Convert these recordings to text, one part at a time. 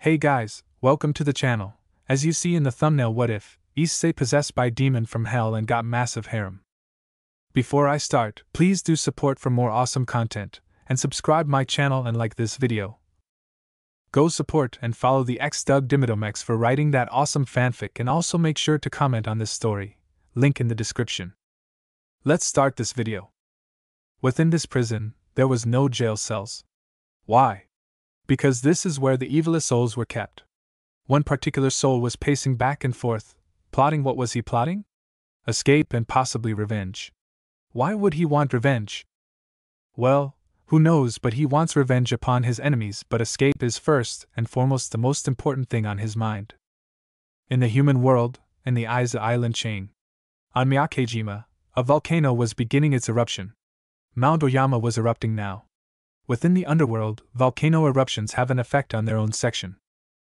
Hey guys, welcome to the channel. As you see in the thumbnail, what if Issei possessed by demon from hell and got massive harem? Before I start, please do support for more awesome content, and subscribe my channel and like this video. Go support and follow the xDoug-Dimmadome-x for writing that awesome fanfic, and also make sure to comment on this story, link in the description. Let's start this video. Within this prison, there was no jail cells. Why? Because this is where the evilest souls were kept. One particular soul was pacing back and forth, plotting. What was he plotting? Escape and possibly revenge. Why would he want revenge? Well, who knows, but he wants revenge upon his enemies, but escape is first and foremost the most important thing on his mind. In the human world, in the Issei island chain, on Miyakejima, a volcano was beginning its eruption. Mount Oyama was erupting now. Within the underworld, volcano eruptions have an effect on their own section.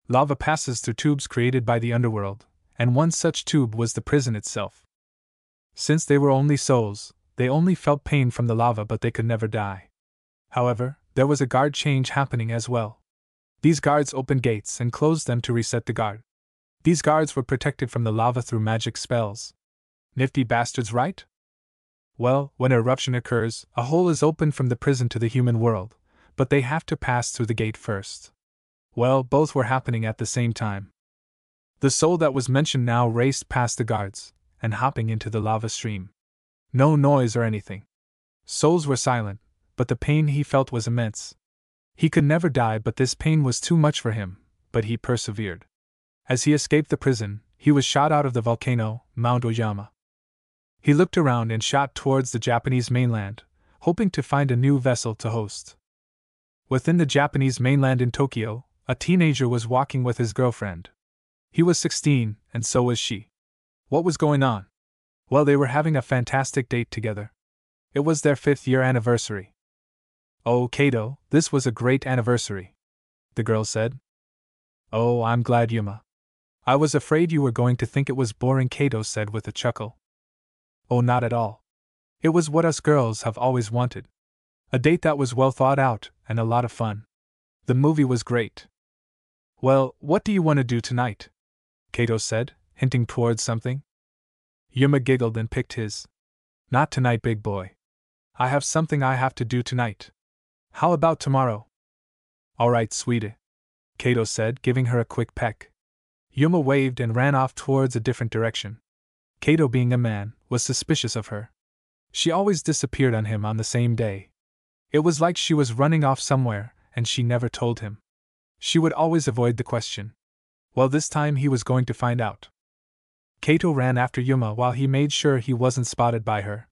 Lava passes through tubes created by the underworld, and one such tube was the prison itself. Since they were only souls, they only felt pain from the lava, but they could never die. However, there was a guard change happening as well. These guards opened gates and closed them to reset the guard. These guards were protected from the lava through magic spells. Nifty bastards, right? Well, when an eruption occurs, a hole is opened from the prison to the human world, but they have to pass through the gate first. Well, both were happening at the same time. The soul that was mentioned now raced past the guards, and hopping into the lava stream. No noise or anything. Souls were silent, but the pain he felt was immense. He could never die, but this pain was too much for him, but he persevered. As he escaped the prison, he was shot out of the volcano, Mount Oyama. He looked around and shot towards the Japanese mainland, hoping to find a new vessel to host. Within the Japanese mainland in Tokyo, a teenager was walking with his girlfriend. He was 16, and so was she. What was going on? Well, they were having a fantastic date together. It was their 5th-year anniversary. "Oh, Kato, this was a great anniversary," the girl said. "Oh, I'm glad, Yuma. I was afraid you were going to think it was boring," Kato said with a chuckle. "Oh, not at all. It was what us girls have always wanted. A date that was well thought out, and a lot of fun. The movie was great." "Well, what do you want to do tonight?" Kato said, hinting towards something. Yuma giggled and picked his. "Not tonight, big boy. I have something I have to do tonight. How about tomorrow?" "All right, sweetie," Kato said, giving her a quick peck. Yuma waved and ran off towards a different direction. Kato, being a man, was suspicious of her. She always disappeared on him on the same day. It was like she was running off somewhere, and she never told him. She would always avoid the question. Well, this time he was going to find out. Kato ran after Yuma while he made sure he wasn't spotted by her.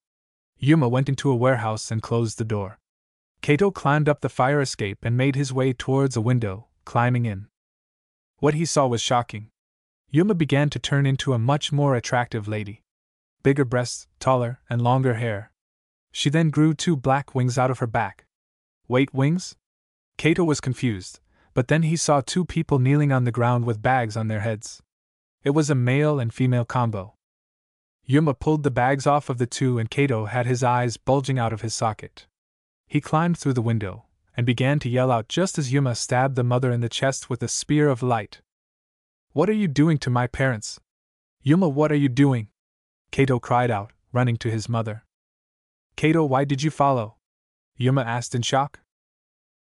Yuma went into a warehouse and closed the door. Kato climbed up the fire escape and made his way towards a window, climbing in. What he saw was shocking. Yuma began to turn into a much more attractive lady. Bigger breasts, taller, and longer hair. She then grew 2 black wings out of her back. Wait, wings? Kato was confused, but then he saw 2 people kneeling on the ground with bags on their heads. It was a male and female combo. Yuma pulled the bags off of the 2, and Kato had his eyes bulging out of his socket. He climbed through the window, and began to yell out just as Yuma stabbed the mother in the chest with a spear of light. "What are you doing to my parents? Yuma, what are you doing?" Kato cried out, running to his mother. "Kato, why did you follow?" Yuma asked in shock.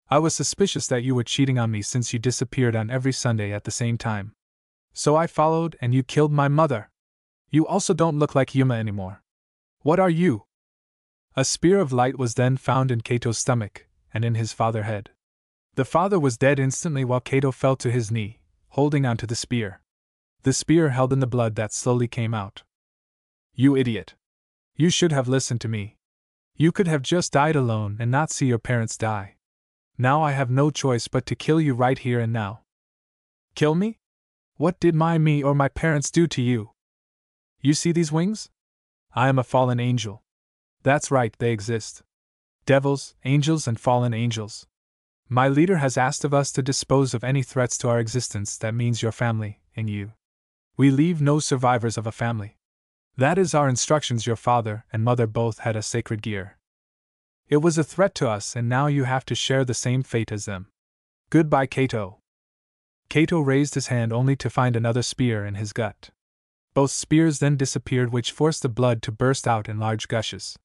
"I was suspicious that you were cheating on me since you disappeared on every Sunday at the same time. So I followed, and you killed my mother. You also don't look like Yuma anymore. What are you?" A spear of light was then found in Kato's stomach, and in his father's head. The father was dead instantly while Kato fell to his knee, holding onto the spear. The spear held in the blood that slowly came out. "You idiot. You should have listened to me. You could have just died alone and not see your parents die. Now I have no choice but to kill you right here and now." "Kill me? What did me or my parents do to you? You see these wings? I am a fallen angel. That's right, they exist. Devils, angels, and fallen angels. My leader has asked of us to dispose of any threats to our existence. That means your family, and you. We leave no survivors of a family. That is our instructions. Your father and mother both had a sacred gear. It was a threat to us, and now you have to share the same fate as them. Goodbye, Kato." Kato raised his hand only to find another spear in his gut. Both spears then disappeared, which forced the blood to burst out in large gushes.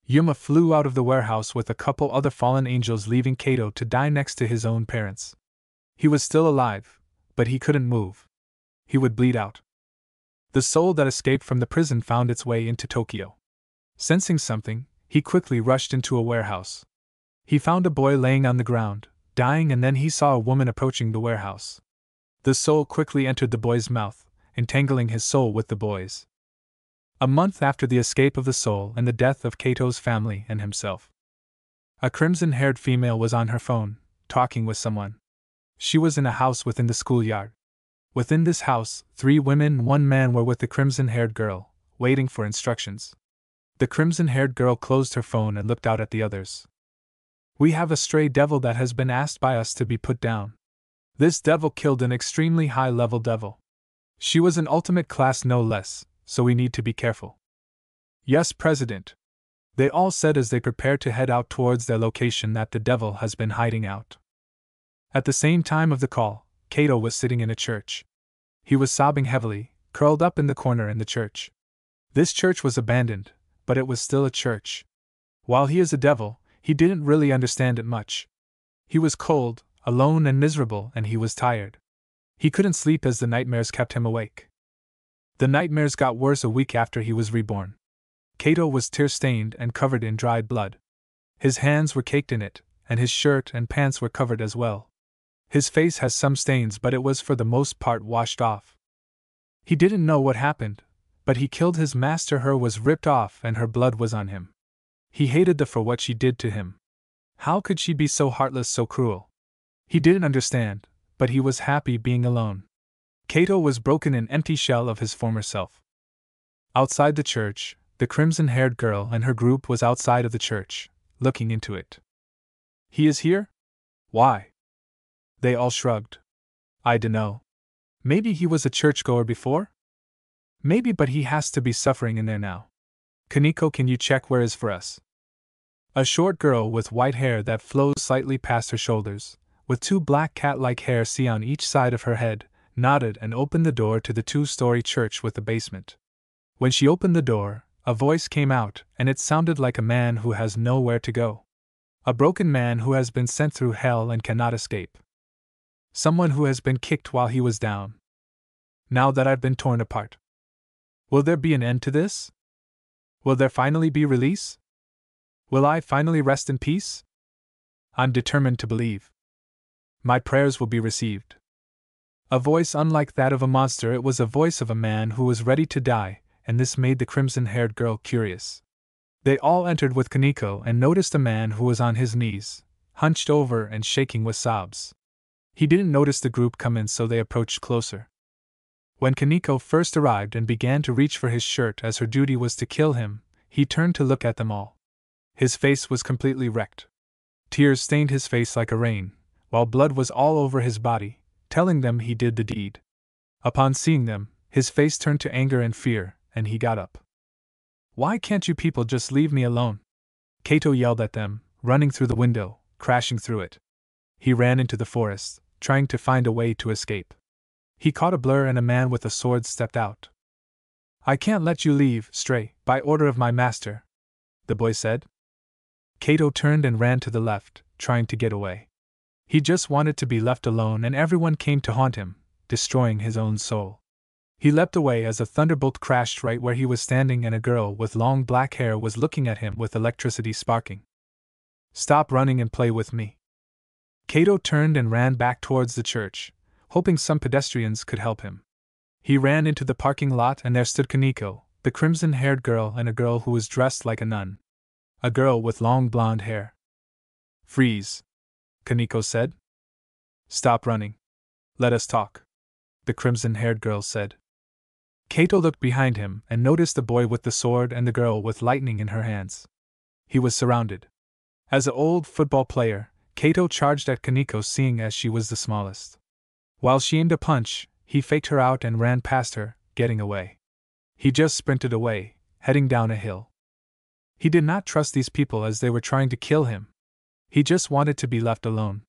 Yuma flew out of the warehouse with a couple other fallen angels, leaving Kato to die next to his own parents. He was still alive, but he couldn't move. He would bleed out. The soul that escaped from the prison found its way into Tokyo. Sensing something, he quickly rushed into a warehouse. He found a boy laying on the ground, dying, and then he saw a woman approaching the warehouse. The soul quickly entered the boy's mouth, entangling his soul with the boy's. A month after the escape of the soul and the death of Kato's family and himself, a crimson-haired female was on her phone, talking with someone. She was in a house within the schoolyard. Within this house, 3 women and 1 man were with the crimson-haired girl, waiting for instructions. The crimson-haired girl closed her phone and looked out at the others. "We have a stray devil that has been asked by us to be put down. This devil killed an extremely high-level devil. She was an ultimate class no less, so we need to be careful." "Yes, President," they all said as they prepared to head out towards their location that the devil has been hiding out. At the same time of the call, Kato was sitting in a church. He was sobbing heavily, curled up in the corner in the church. This church was abandoned, but it was still a church. While he is a devil, he didn't really understand it much. He was cold, alone, and miserable, and he was tired. He couldn't sleep as the nightmares kept him awake. The nightmares got worse a week after he was reborn. Kato was tear-stained and covered in dried blood. His hands were caked in it, and his shirt and pants were covered as well. His face has some stains, but it was for the most part washed off. He didn't know what happened, but he killed his master. Her was ripped off and her blood was on him. He hated her for what she did to him. How could she be so heartless, so cruel? He didn't understand, but he was happy being alone. Kato was broken, an empty shell of his former self. Outside the church, the crimson-haired girl and her group was outside of the church, looking into it. "He is here? Why?" They all shrugged. "I dunno. Maybe he was a churchgoer before? Maybe, but he has to be suffering in there now. Kaneko, can you check where is for us?" A short girl with white hair that flows slightly past her shoulders, with 2 black cat-like hairs on each side of her head, nodded and opened the door to the 2-story church with the basement. When she opened the door, a voice came out, and it sounded like a man who has nowhere to go. A broken man who has been sent through hell and cannot escape. Someone who has been kicked while he was down. Now that I've been torn apart, will there be an end to this? Will there finally be release? Will I finally rest in peace? I'm determined to believe. My prayers will be received. A voice unlike that of a monster, it was a voice of a man who was ready to die, and this made the crimson-haired girl curious. They all entered with Kaneko and noticed a man who was on his knees, hunched over and shaking with sobs. He didn't notice the group come in, so they approached closer. When Kaneko first arrived and began to reach for his shirt as her duty was to kill him, he turned to look at them all. His face was completely wrecked. Tears stained his face like a rain, while blood was all over his body, telling them he did the deed. Upon seeing them, his face turned to anger and fear, and he got up. "Why can't you people just leave me alone?" Kato yelled at them, running through the window, crashing through it. He ran into the forest, trying to find a way to escape. He caught a blur and a man with a sword stepped out. "I can't let you leave, stray, by order of my master," the boy said. Kato turned and ran to the left, trying to get away. He just wanted to be left alone, and everyone came to haunt him, destroying his own soul. He leapt away as a thunderbolt crashed right where he was standing, and a girl with long black hair was looking at him with electricity sparking. "Stop running and play with me." Kato turned and ran back towards the church, hoping some pedestrians could help him. He ran into the parking lot, and there stood Kaneko, the crimson-haired girl, and a girl who was dressed like a nun. A girl with long blonde hair. "Freeze," Kaneko said. "Stop running. Let us talk," the crimson-haired girl said. Kato looked behind him and noticed the boy with the sword and the girl with lightning in her hands. He was surrounded. As an old football player, Kato charged at Kaneko, seeing as she was the smallest. While she aimed a punch, he faked her out and ran past her, getting away. He just sprinted away, heading down a hill. He did not trust these people as they were trying to kill him. He just wanted to be left alone.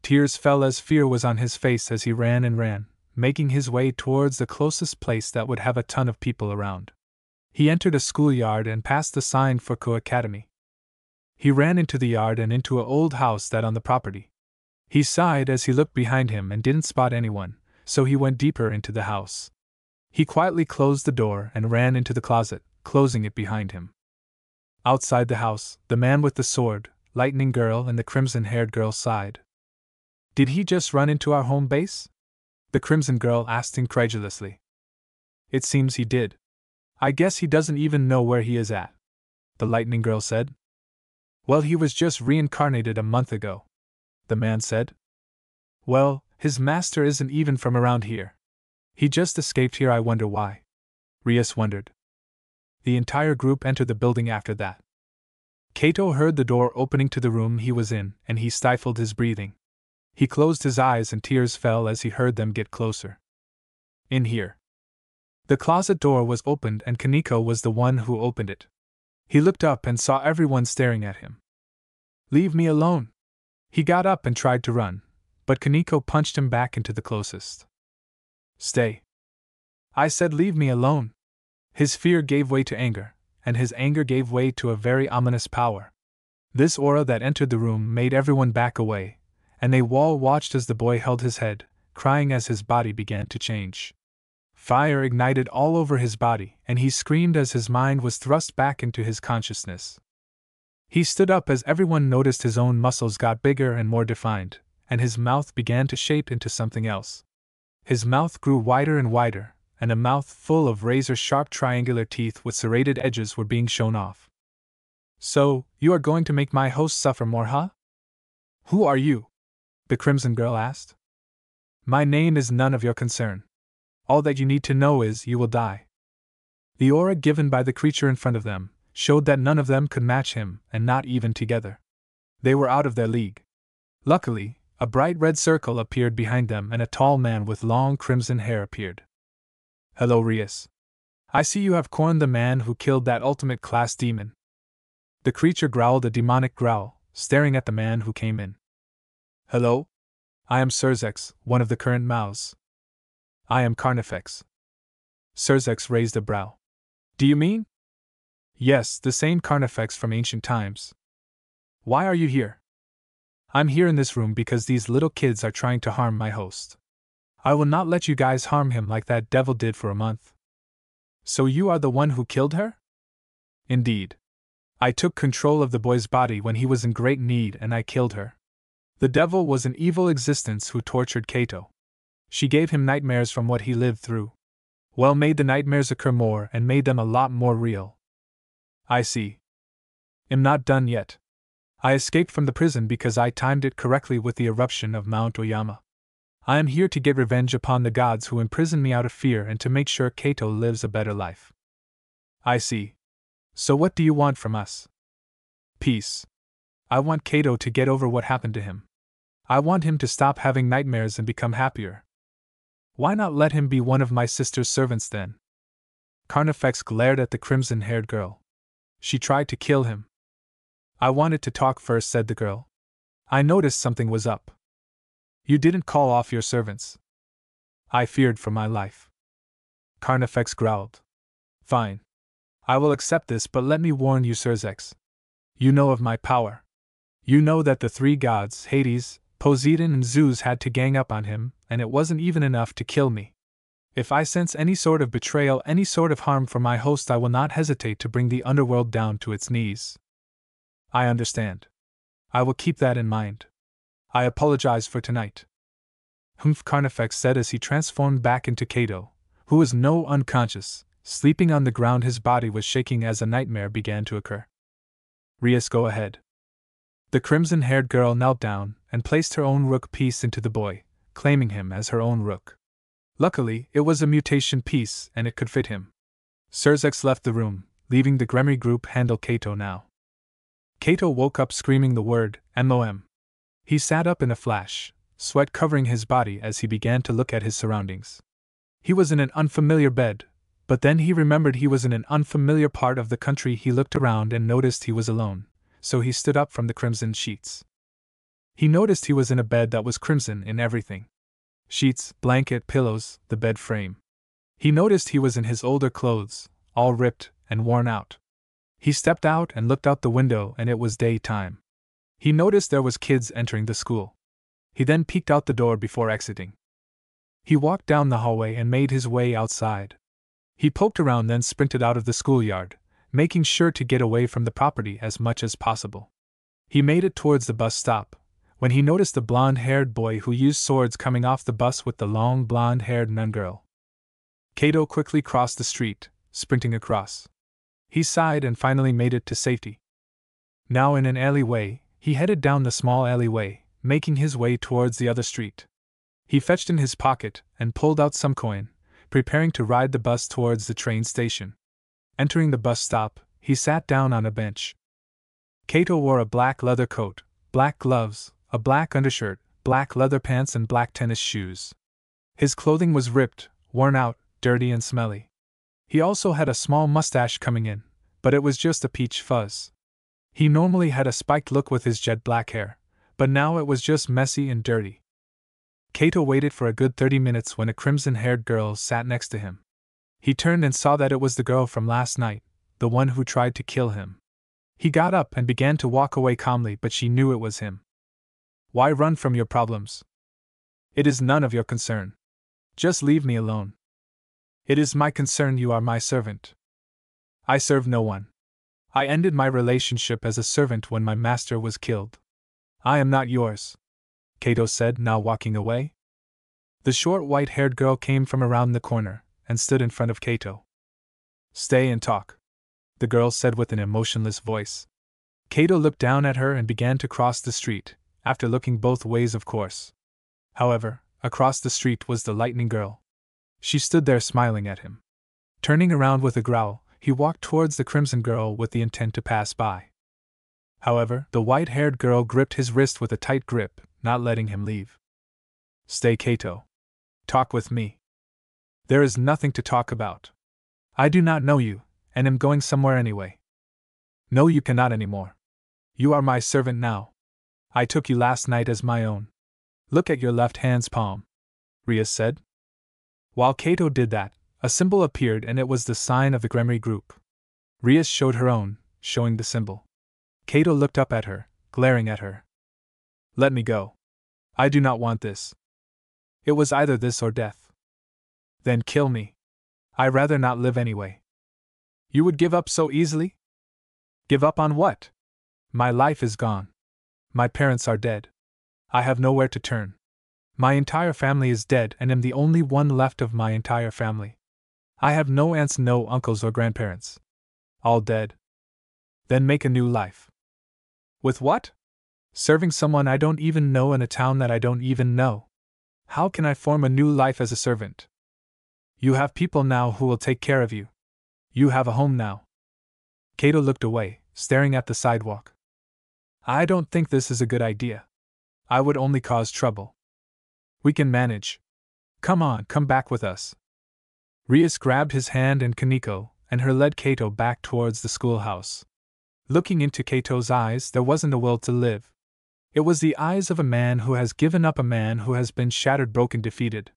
Tears fell as fear was on his face as he ran and ran, making his way towards the closest place that would have a ton of people around. He entered a schoolyard and passed the sign for Co-Academy. He ran into the yard and into an old house that on the property. He sighed as he looked behind him and didn't spot anyone, so he went deeper into the house. He quietly closed the door and ran into the closet, closing it behind him. Outside the house, the man with the sword, Lightning Girl, and the crimson-haired girl sighed. "Did he just run into our home base?" the Crimson Girl asked incredulously. "It seems he did. I guess he doesn't even know where he is at," the Lightning Girl said. "Well, he was just reincarnated a month ago," the man said. "Well, his master isn't even from around here. He just escaped here. I wonder why," Rias wondered. The entire group entered the building after that. Kato heard the door opening to the room he was in, and he stifled his breathing. He closed his eyes and tears fell as he heard them get closer. "In here." The closet door was opened and Kaneko was the one who opened it. He looked up and saw everyone staring at him. "Leave me alone!" He got up and tried to run, but Kaneko punched him back into the closest. "Stay. I said leave me alone." His fear gave way to anger, and his anger gave way to a very ominous power. This aura that entered the room made everyone back away, and they all watched as the boy held his head, crying as his body began to change. Fire ignited all over his body, and he screamed as his mind was thrust back into his consciousness. He stood up as everyone noticed his own muscles got bigger and more defined, and his mouth began to shape into something else. His mouth grew wider and wider, and a mouth full of razor-sharp triangular teeth with serrated edges were being shown off. "So, you are going to make my host suffer more, huh?" "Who are you?" the Crimson Girl asked. "My name is none of your concern. All that you need to know is you will die." The aura given by the creature in front of them showed that none of them could match him, and not even together. They were out of their league. Luckily, a bright red circle appeared behind them and a tall man with long crimson hair appeared. "Hello, Rias. I see you have cornered the man who killed that ultimate class demon." The creature growled a demonic growl, staring at the man who came in. "Hello? I am xDoug-Dimmadome-x, one of the current Maos." "I am Carnifex." xDoug-Dimmadome-x raised a brow. "Do you mean?" "Yes, the same Carnifex from ancient times." "Why are you here?" "I'm here in this room because these little kids are trying to harm my host. I will not let you guys harm him like that devil did for a month." "So you are the one who killed her?" "Indeed. I took control of the boy's body when he was in great need and I killed her. The devil was an evil existence who tortured Kato. She gave him nightmares from what he lived through. Well, made the nightmares occur more and made them a lot more real." "I see. Am not done yet. I escaped from the prison because I timed it correctly with the eruption of Mount Oyama. I am here to get revenge upon the gods who imprisoned me out of fear and to make sure Kato lives a better life." "I see. So what do you want from us?" "Peace. I want Kato to get over what happened to him. I want him to stop having nightmares and become happier." "Why not let him be one of my sister's servants then?" Carnifex glared at the crimson-haired girl. "She tried to kill him." "I wanted to talk first," said the girl. "I noticed something was up." "You didn't call off your servants." "I feared for my life." Carnifex growled. "Fine. I will accept this, but let me warn you, xDoug-Dimmadome-x. You know of my power. You know that the three gods, Hades, Poseidon, and Zeus, had to gang up on him, and it wasn't even enough to kill me. If I sense any sort of betrayal, any sort of harm from my host, I will not hesitate to bring the underworld down to its knees." "I understand. I will keep that in mind. I apologize for tonight." "Humph," Carnifex said as he transformed back into Kato, who was no unconscious, sleeping on the ground. His body was shaking as a nightmare began to occur. "Rias, go ahead." The crimson-haired girl knelt down and placed her own rook piece into the boy, claiming him as her own rook. Luckily, it was a mutation piece and it could fit him. xDoug-Dimmadome-x left the room, leaving the Gremry group handle Kato now. Kato woke up screaming the word, "MOM." He sat up in a flash, sweat covering his body as he began to look at his surroundings. He was in an unfamiliar bed, but then he remembered he was in an unfamiliar part of the country. He looked around and noticed he was alone, so he stood up from the crimson sheets. He noticed he was in a bed that was crimson in everything. Sheets, blanket, pillows, the bed frame. He noticed he was in his older clothes, all ripped and worn out. He stepped out and looked out the window, and it was daytime. He noticed there was kids entering the school. He then peeked out the door before exiting. He walked down the hallway and made his way outside. He poked around, then sprinted out of the schoolyard, making sure to get away from the property as much as possible. He made it towards the bus stop, when he noticed the blonde-haired boy who used swords coming off the bus with the long blonde-haired nun girl. Kato quickly crossed the street, sprinting across. He sighed and finally made it to safety. Now in an alleyway, he headed down the small alleyway, making his way towards the other street. He fetched in his pocket and pulled out some coin, preparing to ride the bus towards the train station. Entering the bus stop, he sat down on a bench. Kato wore a black leather coat, black gloves, a black undershirt, black leather pants, and black tennis shoes. His clothing was ripped, worn out, dirty, and smelly. He also had a small mustache coming in, but it was just a peach fuzz. He normally had a spiked look with his jet black hair, but now it was just messy and dirty. Kato waited for a good 30 minutes when a crimson-haired girl sat next to him. He turned and saw that it was the girl from last night, the one who tried to kill him. He got up and began to walk away calmly, but she knew it was him. Why run from your problems? It is none of your concern. Just leave me alone. It is my concern. You are my servant. I serve no one. I ended my relationship as a servant when my master was killed. I am not yours, Kato said, now walking away. The short white-haired girl came from around the corner and stood in front of Kato. Stay and talk, the girl said with an emotionless voice. Kato looked down at her and began to cross the street, after looking both ways, of course. However, across the street was the lightning girl. She stood there smiling at him. Turning around with a growl, he walked towards the crimson girl with the intent to pass by. However, the white-haired girl gripped his wrist with a tight grip, not letting him leave. Stay, Kato. Talk with me. There is nothing to talk about. I do not know you, and am going somewhere anyway. No, you cannot anymore. You are my servant now. I took you last night as my own. Look at your left hand's palm, Ria said. While Kato did that, a symbol appeared, and it was the sign of the Gremry group. Ria showed her own, showing the symbol. Kato looked up at her, glaring at her. Let me go. I do not want this. It was either this or death. Then kill me. I rather not live anyway. You would give up so easily? Give up on what? My life is gone. My parents are dead. I have nowhere to turn. My entire family is dead and am the only one left of my entire family. I have no aunts, no uncles or grandparents. All dead. Then make a new life. With what? Serving someone I don't even know in a town that I don't even know. How can I form a new life as a servant? You have people now who will take care of you. You have a home now. Kato looked away, staring at the sidewalk. I don't think this is a good idea. I would only cause trouble. We can manage. Come on, come back with us. Rias grabbed his hand and Kaneko, and her led Kato back towards the schoolhouse. Looking into Kato's eyes, there wasn't a will to live. It was the eyes of a man who has given up, a man who has been shattered, broken, defeated.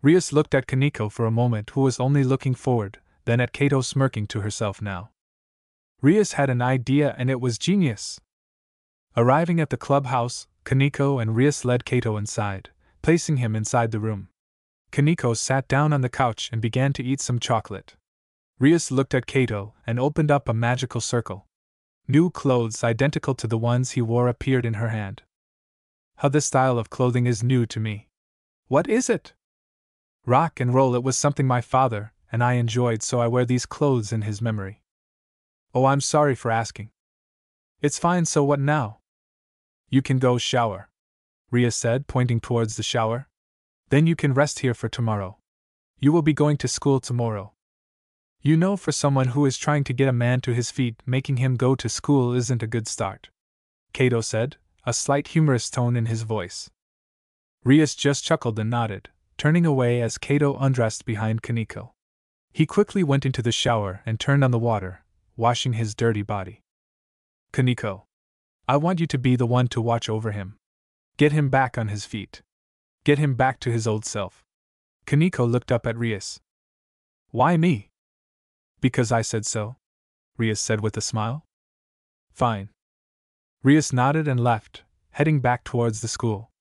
Rias looked at Kaneko for a moment, who was only looking forward, then at Kato, smirking to herself now. Rias had an idea, and it was genius. Arriving at the clubhouse, Kaneko and Rias led Kato inside, placing him inside the room. Kaneko sat down on the couch and began to eat some chocolate. Rias looked at Kato and opened up a magical circle. New clothes identical to the ones he wore appeared in her hand. How this style of clothing is new to me. What is it? Rock and roll. It was something my father and I enjoyed, so I wear these clothes in his memory. Oh, I'm sorry for asking. It's fine, so what now? You can go shower, Ria said, pointing towards the shower. Then you can rest here for tomorrow. You will be going to school tomorrow. You know, for someone who is trying to get a man to his feet, making him go to school isn't a good start, Kato said, a slight humorous tone in his voice. Rias just chuckled and nodded, turning away as Kato undressed behind Kaneko. He quickly went into the shower and turned on the water, washing his dirty body. Kaneko, I want you to be the one to watch over him. Get him back on his feet. Get him back to his old self. Kaneko looked up at Rias. Why me? Because I said so, Rias said with a smile. Fine. Rias nodded and left, heading back towards the school.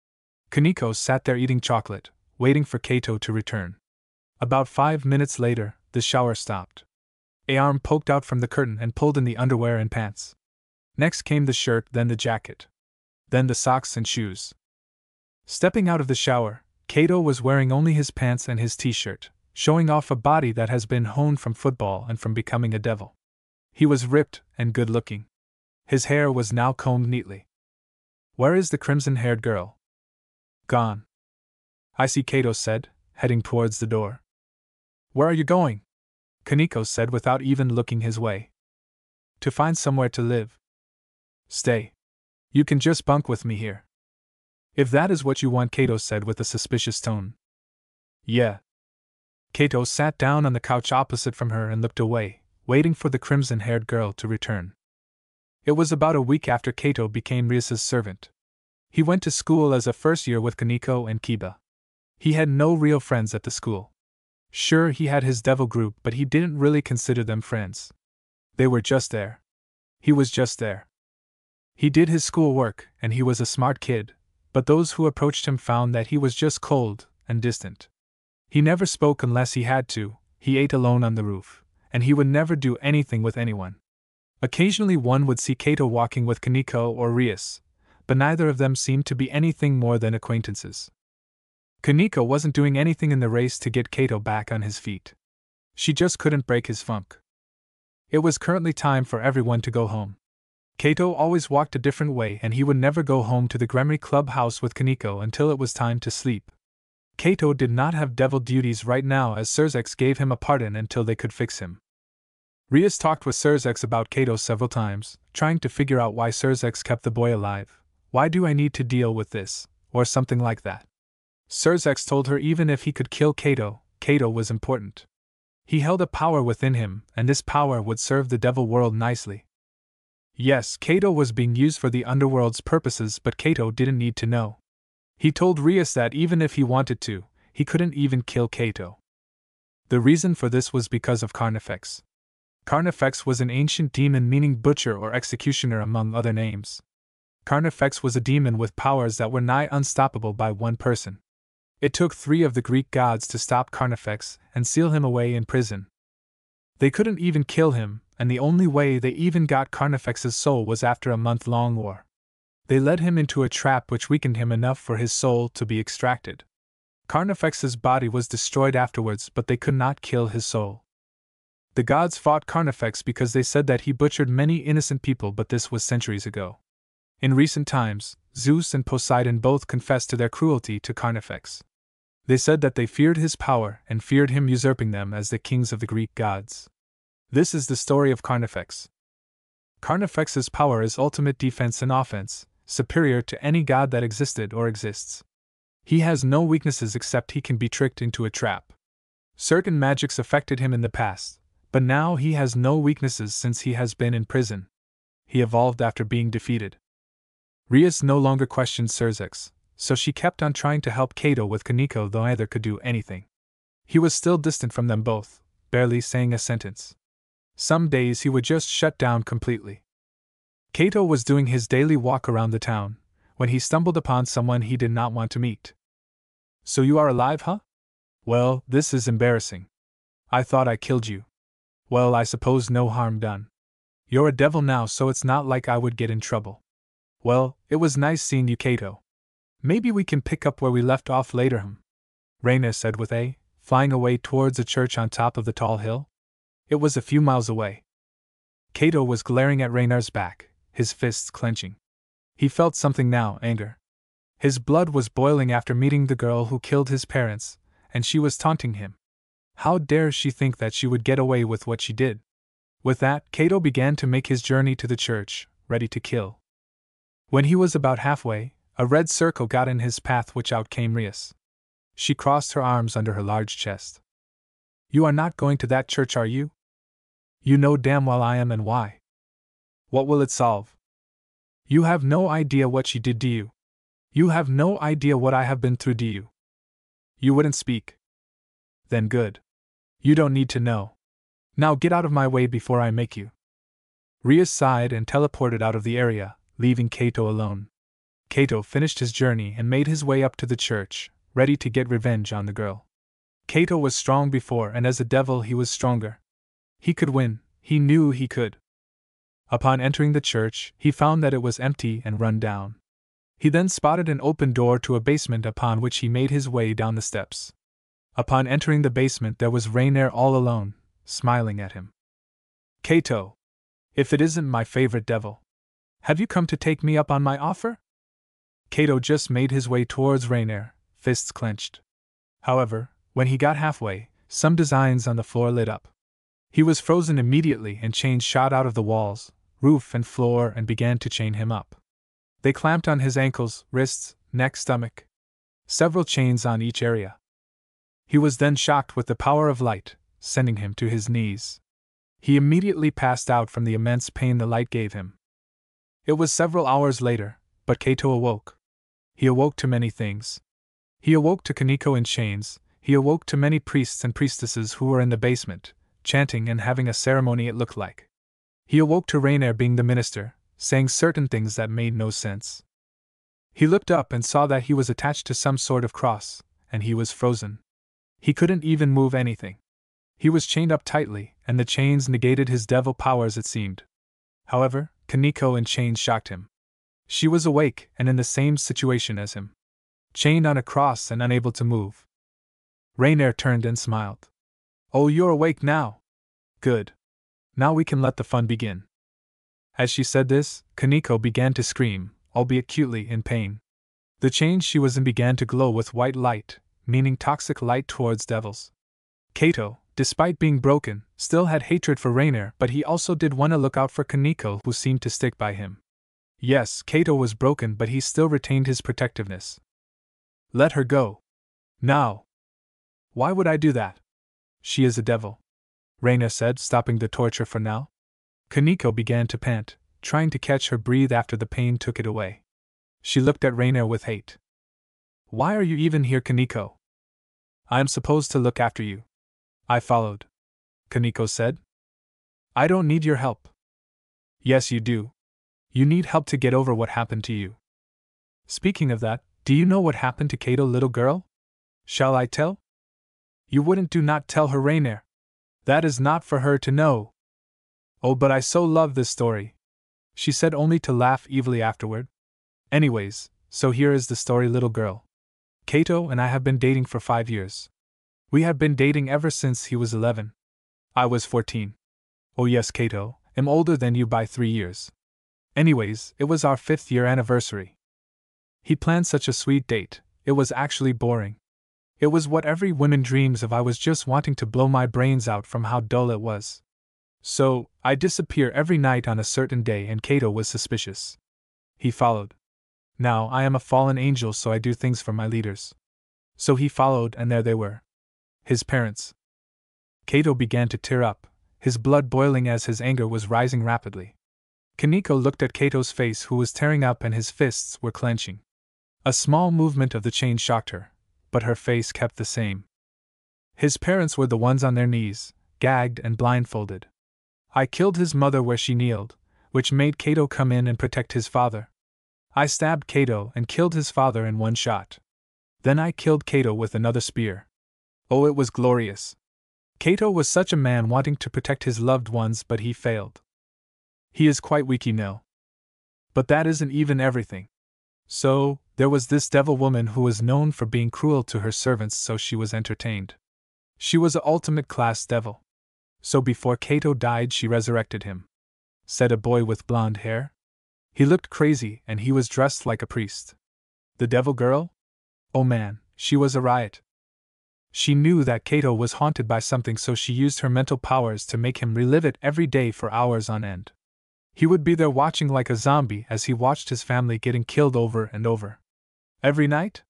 Kaneko sat there eating chocolate, waiting for Kato to return. About 5 minutes later, the shower stopped. An arm poked out from the curtain and pulled in the underwear and pants. Next came the shirt, then the jacket. Then the socks and shoes. Stepping out of the shower, Kato was wearing only his pants and his t-shirt, showing off a body that has been honed from football and from becoming a devil. He was ripped and good-looking. His hair was now combed neatly. Where is the crimson-haired girl? Gone. Issei, Kato said, heading towards the door. Where are you going? Kaneko said without even looking his way. To find somewhere to live. Stay. You can just bunk with me here. If that is what you want, Kato said with a suspicious tone. Yeah. Kato sat down on the couch opposite from her and looked away, waiting for the crimson-haired girl to return. It was about a week after Kato became Rias's servant. He went to school as a first year with Kaneko and Kiba. He had no real friends at the school. Sure, he had his devil group, but he didn't really consider them friends. They were just there. He was just there. He did his schoolwork, and he was a smart kid, but those who approached him found that he was just cold and distant. He never spoke unless he had to, he ate alone on the roof, and he would never do anything with anyone. Occasionally one would see Kato walking with Kaneko or Rias, but neither of them seemed to be anything more than acquaintances. Kaneko wasn't doing anything in the race to get Kato back on his feet. She just couldn't break his funk. It was currently time for everyone to go home. Kato always walked a different way, and he would never go home to the Gremry Clubhouse with Kaneko until it was time to sleep. Kato did not have devil duties right now, as xDoug gave him a pardon until they could fix him. Rias talked with xDoug about Kato several times, trying to figure out why xDoug kept the boy alive. Why do I need to deal with this, or something like that. xDoug told her even if he could kill Kato, Kato was important. He held a power within him, and this power would serve the devil world nicely. Yes, Kato was being used for the underworld's purposes, but Kato didn't need to know. He told Rias that even if he wanted to, he couldn't even kill Kato. The reason for this was because of Carnifex. Carnifex was an ancient demon meaning butcher or executioner among other names. Carnifex was a demon with powers that were nigh unstoppable by one person. It took 3 of the Greek gods to stop Carnifex and seal him away in prison. They couldn't even kill him, and the only way they even got Carnifex's soul was after a month-long war. They led him into a trap which weakened him enough for his soul to be extracted. Carnifex's body was destroyed afterwards, but they could not kill his soul. The gods fought Carnifex because they said that he butchered many innocent people, but this was centuries ago. In recent times, Zeus and Poseidon both confessed to their cruelty to Carnifex. They said that they feared his power and feared him usurping them as the kings of the Greek gods. This is the story of Carnifex. Carnifex's power is ultimate defense and offense, superior to any god that existed or exists. He has no weaknesses except he can be tricked into a trap. Certain magics affected him in the past, but now he has no weaknesses since he has been in prison. He evolved after being defeated. Rias no longer questioned xDoug, so she kept on trying to help Kato with Kaneko, though neither could do anything. He was still distant from them both, barely saying a sentence. Some days he would just shut down completely. Kato was doing his daily walk around the town, when he stumbled upon someone he did not want to meet. So you are alive, huh? Well, this is embarrassing. I thought I killed you. Well, I suppose no harm done. You're a devil now, so it's not like I would get in trouble. Well, it was nice seeing you, Kato. Maybe we can pick up where we left off later, Reina said with a, flying away towards a church on top of the tall hill. It was a few miles away. Kato was glaring at Reynar's back, his fists clenching. He felt something now, anger. His blood was boiling after meeting the girl who killed his parents, and she was taunting him. How dare she think that she would get away with what she did? With that, Kato began to make his journey to the church, ready to kill. When he was about halfway, a red circle got in his path, which out came Rias. She crossed her arms under her large chest. You are not going to that church, are you? You know damn well I am, and why. What will it solve? You have no idea what she did to you. You have no idea what I have been through, do you? You wouldn't speak. Then good. You don't need to know. Now get out of my way before I make you. Ria sighed and teleported out of the area, leaving Kaito alone. Kaito finished his journey and made his way up to the church, ready to get revenge on the girl. Kaito was strong before, and as a devil he was stronger. He could win, he knew he could. Upon entering the church, he found that it was empty and run down. He then spotted an open door to a basement, upon which he made his way down the steps. Upon entering the basement, there was Rainier all alone, smiling at him. Kaito! If it isn't my favorite devil! Have you come to take me up on my offer? Kaito just made his way towards Rainier, fists clenched. However, when he got halfway, some designs on the floor lit up. He was frozen immediately, and chains shot out of the walls, roof, and floor and began to chain him up. They clamped on his ankles, wrists, neck, stomach. Several chains on each area. He was then shocked with the power of light, sending him to his knees. He immediately passed out from the immense pain the light gave him. It was several hours later, but Kaito awoke. He awoke to many things. He awoke to Kaneko in chains, he awoke to many priests and priestesses who were in the basement, chanting and having a ceremony, it looked like. He awoke to Rainier being the minister, saying certain things that made no sense. He looked up and saw that he was attached to some sort of cross, and he was frozen. He couldn't even move anything. He was chained up tightly, and the chains negated his devil powers, it seemed. However, Kaneko in chains shocked him. She was awake and in the same situation as him. Chained on a cross and unable to move. Rainier turned and smiled. Oh, you're awake now? Good. Now we can let the fun begin. As she said this, Kaneko began to scream, albeit acutely in pain. The chains she was in began to glow with white light, meaning toxic light towards devils. Kaito, despite being broken, still had hatred for Rainier, but he also did want to look out for Kaneko, who seemed to stick by him. Yes, Kaito was broken, but he still retained his protectiveness. Let her go. Now. Why would I do that? She is a devil, Rainier said, stopping the torture for now. Kaneko began to pant, trying to catch her breath after the pain took it away. She looked at Rainier with hate. Why are you even here, Kaneko? I am supposed to look after you. I followed, Kaneko said. I don't need your help. Yes, you do. You need help to get over what happened to you. Speaking of that, do you know what happened to Kaito, little girl? Shall I tell? You wouldn't. Do not tell her, Rainier. That is not for her to know. Oh, but I so love this story, she said, only to laugh evilly afterward. Anyways, so here is the story, little girl. Kaito and I have been dating for 5 years. We have been dating ever since he was 11. I was 14. Oh yes, Kaito, am older than you by 3 years. Anyways, it was our 5th year anniversary. He planned such a sweet date, it was actually boring. It was what every woman dreams of. I was just wanting to blow my brains out from how dull it was. So, I disappear every night on a certain day, and Kaito was suspicious. He followed. Now, I am a fallen angel, so I do things for my leaders. So he followed, and there they were. His parents. Kaito began to tear up, his blood boiling as his anger was rising rapidly. Kaneko looked at Kaito's face, who was tearing up, and his fists were clenching. A small movement of the chain shocked her, but her face kept the same. His parents were the ones on their knees, gagged and blindfolded. I killed his mother where she kneeled, which made Kaito come in and protect his father. I stabbed Kaito and killed his father in one shot. Then I killed Kaito with another spear. Oh, it was glorious. Kaito was such a man wanting to protect his loved ones, but he failed. He is quite weak, you know. But that isn't even everything. So, there was this devil woman who was known for being cruel to her servants, so she was entertained. She was a ultimate class devil. So before Kaito died, she resurrected him. Said a boy with blonde hair. He looked crazy, and he was dressed like a priest. The devil girl? Oh man, she was a riot. She knew that Kaito was haunted by something, so she used her mental powers to make him relive it every day for hours on end. He would be there watching like a zombie as he watched his family getting killed over and over. Every night?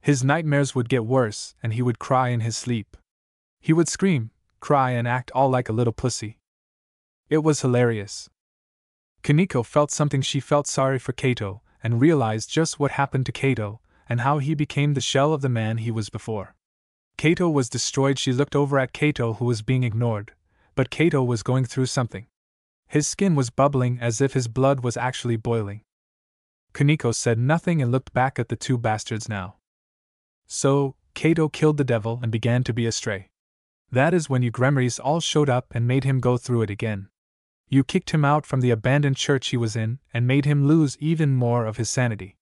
His nightmares would get worse, and he would cry in his sleep. He would scream, cry, and act all like a little pussy. It was hilarious. Kaneko felt something. She felt sorry for Kaito, and realized just what happened to Kato, and how he became the shell of the man he was before. Kato was destroyed. She looked over at Kato, who was being ignored, but Kato was going through something. His skin was bubbling as if his blood was actually boiling. Kaneko said nothing and looked back at the two bastards now. So, Kato killed the devil and began to be astray. That is when you Gremlins all showed up and made him go through it again. You kicked him out from the abandoned church he was in and made him lose even more of his sanity.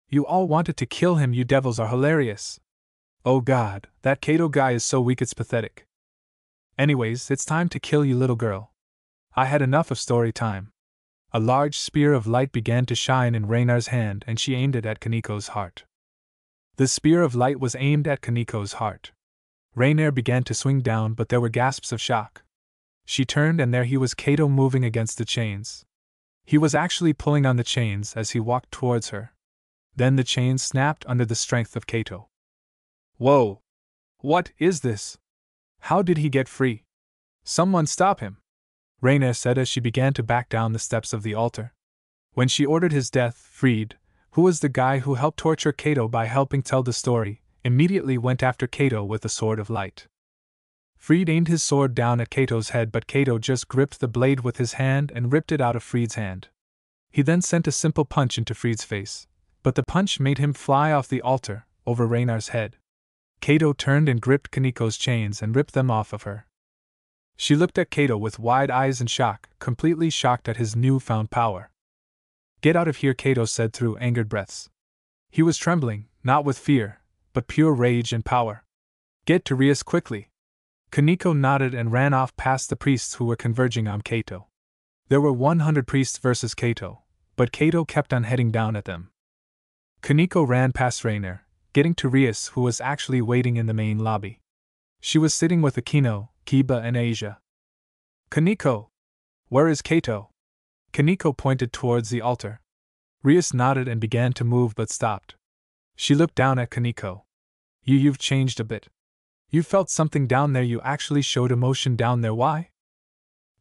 You all wanted to kill him. You devils are hilarious. Oh god, that Kato guy is so weak it's pathetic. Anyways, it's time to kill you, little girl. I had enough of story time. A large spear of light began to shine in Reynar's hand and she aimed it at Kaneko's heart. The spear of light was aimed at Kaneko's heart. Raynar began to swing down, but there were gasps of shock. She turned and there he was, Kato, moving against the chains. He was actually pulling on the chains as he walked towards her. Then the chains snapped under the strength of Kato. Whoa! What is this? How did he get free? Someone stop him! Raynar said as she began to back down the steps of the altar. When she ordered his death, Fried, who was the guy who helped torture Kato by helping tell the story, immediately went after Kato with the sword of light. Fried aimed his sword down at Kato's head, but Kato just gripped the blade with his hand and ripped it out of Fried's hand. He then sent a simple punch into Fried's face, but the punch made him fly off the altar, over Reynar's head. Kato turned and gripped Kaneko's chains and ripped them off of her. She looked at Kato with wide eyes in shock, completely shocked at his newfound power. Get out of here, Kato said through angered breaths. He was trembling, not with fear, but pure rage and power. Get to Rias quickly. Kaneko nodded and ran off past the priests who were converging on Kato. There were 100 priests versus Kato, but Kato kept on heading down at them. Kaneko ran past Raynar, getting to Rias, who was actually waiting in the main lobby. She was sitting with Akino, Kiba and Asia. Kaneko! Where is Kato? Kaneko pointed towards the altar. Rias nodded and began to move but stopped. She looked down at Kaneko. You've changed a bit. You felt something down there. You actually showed emotion down there. Why?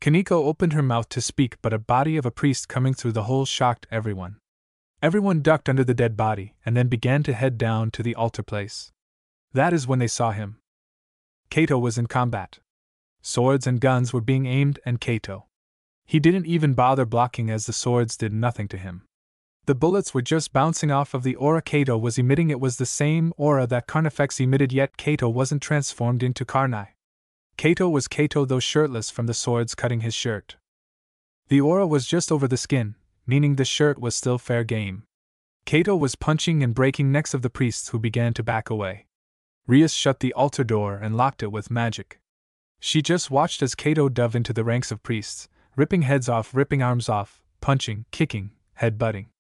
Kaneko opened her mouth to speak, but a body of a priest coming through the hole shocked everyone. Everyone ducked under the dead body and then began to head down to the altar place. That is when they saw him. Kato was in combat. Swords and guns were being aimed at Kato. He didn't even bother blocking as the swords did nothing to him. The bullets were just bouncing off of the aura Kato was emitting. It was the same aura that Carnifex emitted, yet Kato wasn't transformed into Karnai. Kato was Kato, though shirtless from the swords cutting his shirt. The aura was just over the skin, meaning the shirt was still fair game. Kato was punching and breaking necks of the priests who began to back away. Rias shut the altar door and locked it with magic. She just watched as Kato dove into the ranks of priests, ripping heads off, ripping arms off, punching, kicking, head-butting.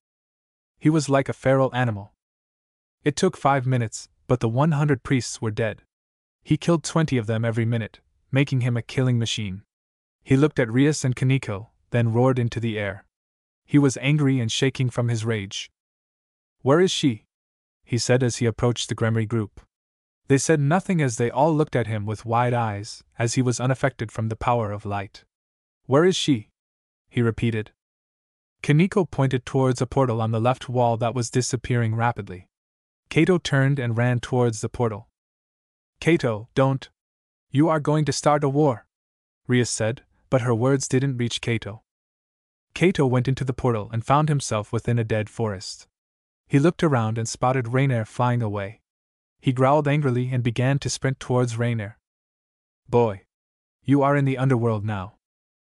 He was like a feral animal. It took 5 minutes, but the 100 priests were dead. He killed 20 of them every minute, making him a killing machine. He looked at Rias and Kaneko, then roared into the air. He was angry and shaking from his rage. Where is she? He said as he approached the Gremry group. They said nothing as they all looked at him with wide eyes, as he was unaffected from the power of light. Where is she? He repeated. Kaneko pointed towards a portal on the left wall that was disappearing rapidly. Kato turned and ran towards the portal. Kato, don't. You are going to start a war, Rias said, but her words didn't reach Kato. Kato went into the portal and found himself within a dead forest. He looked around and spotted Raynar flying away. He growled angrily and began to sprint towards Raynar. Boy. You are in the underworld now.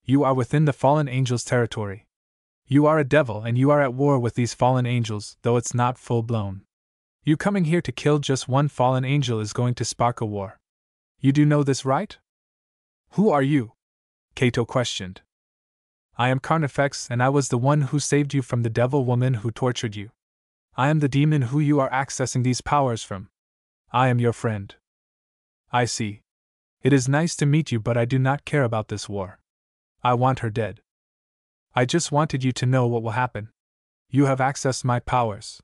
You are within the fallen angels' territory. You are a devil and you are at war with these fallen angels, though it's not full-blown. You coming here to kill just one fallen angel is going to spark a war. You do know this, right? Who are you? Kato questioned. I am Carnifex, and I was the one who saved you from the devil woman who tortured you. I am the demon who you are accessing these powers from. I am your friend. I see. It is nice to meet you, but I do not care about this war. I want her dead. I just wanted you to know what will happen. You have accessed my powers.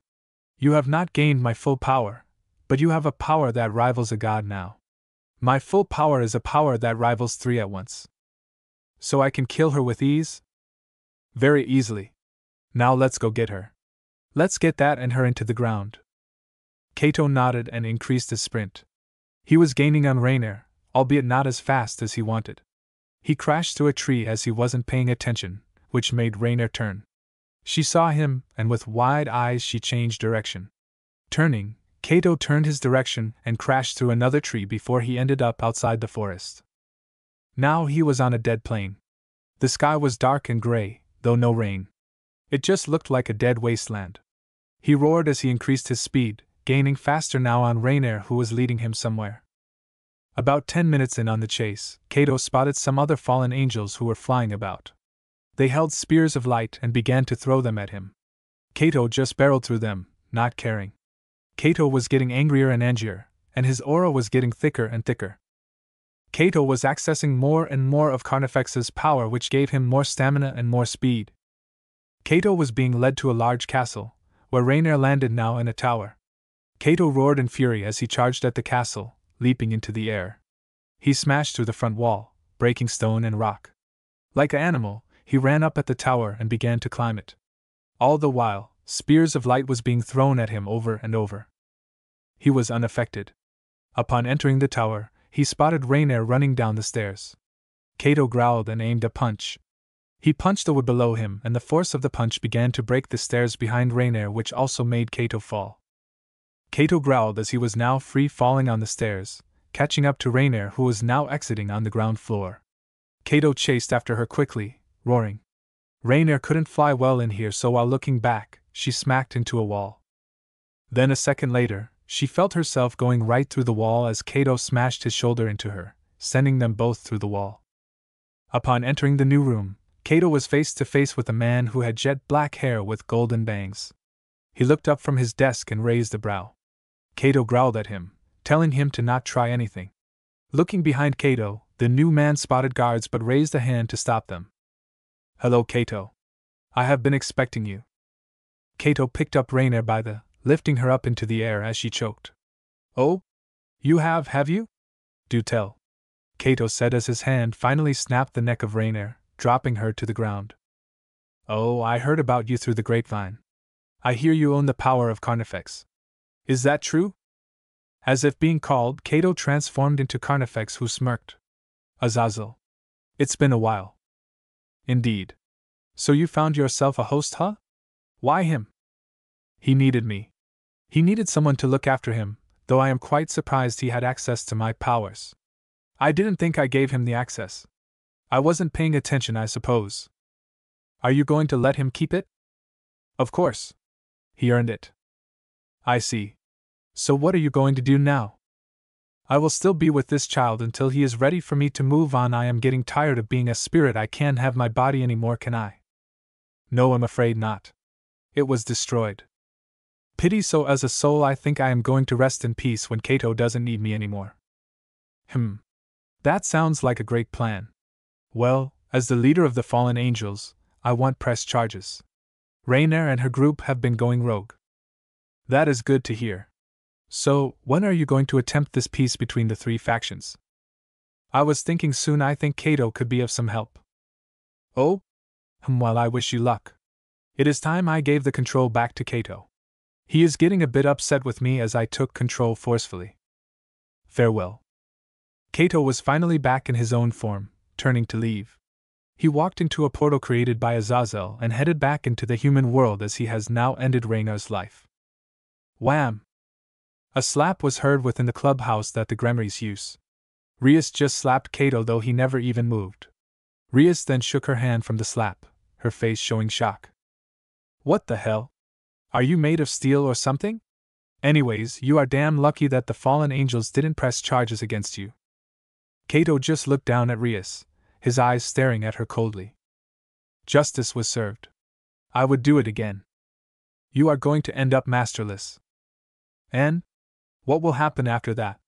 You have not gained my full power, but you have a power that rivals a god now. My full power is a power that rivals 3 at once. So I can kill her with ease? Very easily. Now let's go get her. Let's get that and her into the ground. Kato nodded and increased his sprint. He was gaining on Rainier, albeit not as fast as he wanted. He crashed through a tree as he wasn't paying attention, which made Rainier turn. She saw him, and with wide eyes she changed direction. Turning, Kato turned his direction and crashed through another tree before he ended up outside the forest. Now he was on a dead plain. The sky was dark and gray, though no rain. It just looked like a dead wasteland. He roared as he increased his speed, gaining faster now on Rainier, who was leading him somewhere. About 10 minutes in on the chase, Kato spotted some other fallen angels who were flying about. They held spears of light and began to throw them at him. Kato just barreled through them, not caring. Kato was getting angrier and angrier, and his aura was getting thicker and thicker. Kato was accessing more and more of Carnifex's power, which gave him more stamina and more speed. Kato was being led to a large castle, where Rainier landed now in a tower. Kato roared in fury as he charged at the castle, leaping into the air. He smashed through the front wall, breaking stone and rock. Like an animal, he ran up at the tower and began to climb it. All the while, spears of light was being thrown at him over and over. He was unaffected. Upon entering the tower, he spotted Rainier running down the stairs. Kato growled and aimed a punch. He punched the wood below him, and the force of the punch began to break the stairs behind Rainier, which also made Kato fall. Kato growled as he was now free falling on the stairs, catching up to Rainier, who was now exiting on the ground floor. Kato chased after her quickly, roaring. Rainier couldn't fly well in here, so while looking back, she smacked into a wall. Then a second later, she felt herself going right through the wall as Kato smashed his shoulder into her, sending them both through the wall. Upon entering the new room, Kato was face to face with a man who had jet black hair with golden bangs. He looked up from his desk and raised a brow. Kato growled at him, telling him to not try anything. Looking behind Kato, the new man spotted guards but raised a hand to stop them. "Hello, Kato. I have been expecting you." Kato picked up Rainier by the, lifting her up into the air as she choked. "Oh? You have you? Do tell," Kato said as his hand finally snapped the neck of Rainier, dropping her to the ground. "Oh, I heard about you through the grapevine. I hear you own the power of Carnifex. Is that true?" As if being called, Kato transformed into Carnifex, who smirked. "Azazel. It's been a while." "Indeed. So you found yourself a host, huh? Why him?" "He needed me. He needed someone to look after him, though I am quite surprised he had access to my powers. I didn't think I gave him the access. I wasn't paying attention, I suppose." "Are you going to let him keep it?" "Of course. He earned it." "I see. So what are you going to do now?" "I will still be with this child until he is ready for me to move on. I am getting tired of being a spirit. I can't have my body anymore, can I?" "No, I'm afraid not. It was destroyed. Pity, so as a soul I think I am going to rest in peace when Kato doesn't need me anymore." That sounds like a great plan. Well, as the leader of the fallen angels, I want press charges. Rainier and her group have been going rogue." "That is good to hear. So, when are you going to attempt this peace between the three factions?" "I was thinking soon. I think Kato could be of some help." "Oh? Well, I wish you luck. It is time I gave the control back to Kato. He is getting a bit upset with me as I took control forcefully. Farewell." Kato was finally back in his own form, turning to leave. He walked into a portal created by Azazel and headed back into the human world as he has now ended Rainier's life. Wham! A slap was heard within the clubhouse that the Gremries use. Rias just slapped Kato, though he never even moved. Rias then shook her hand from the slap, her face showing shock. "What the hell? Are you made of steel or something? Anyways, you are damn lucky that the fallen angels didn't press charges against you." Kato just looked down at Rias, his eyes staring at her coldly. "Justice was served. I would do it again. You are going to end up masterless. And? What will happen after that?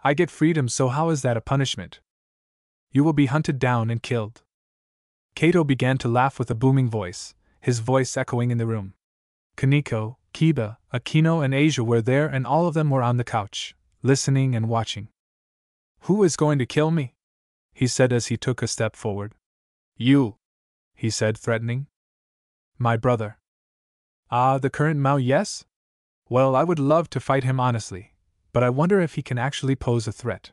I get freedom, so how is that a punishment? You will be hunted down and killed." Kato began to laugh with a booming voice, his voice echoing in the room. Kaneko, Kiba, Akino and Asia were there, and all of them were on the couch, listening and watching. "Who is going to kill me?" he said as he took a step forward. "You," he said, threatening. "My brother." Ah, the current Mao, yes? Well, I would love to fight him honestly, but I wonder if he can actually pose a threat.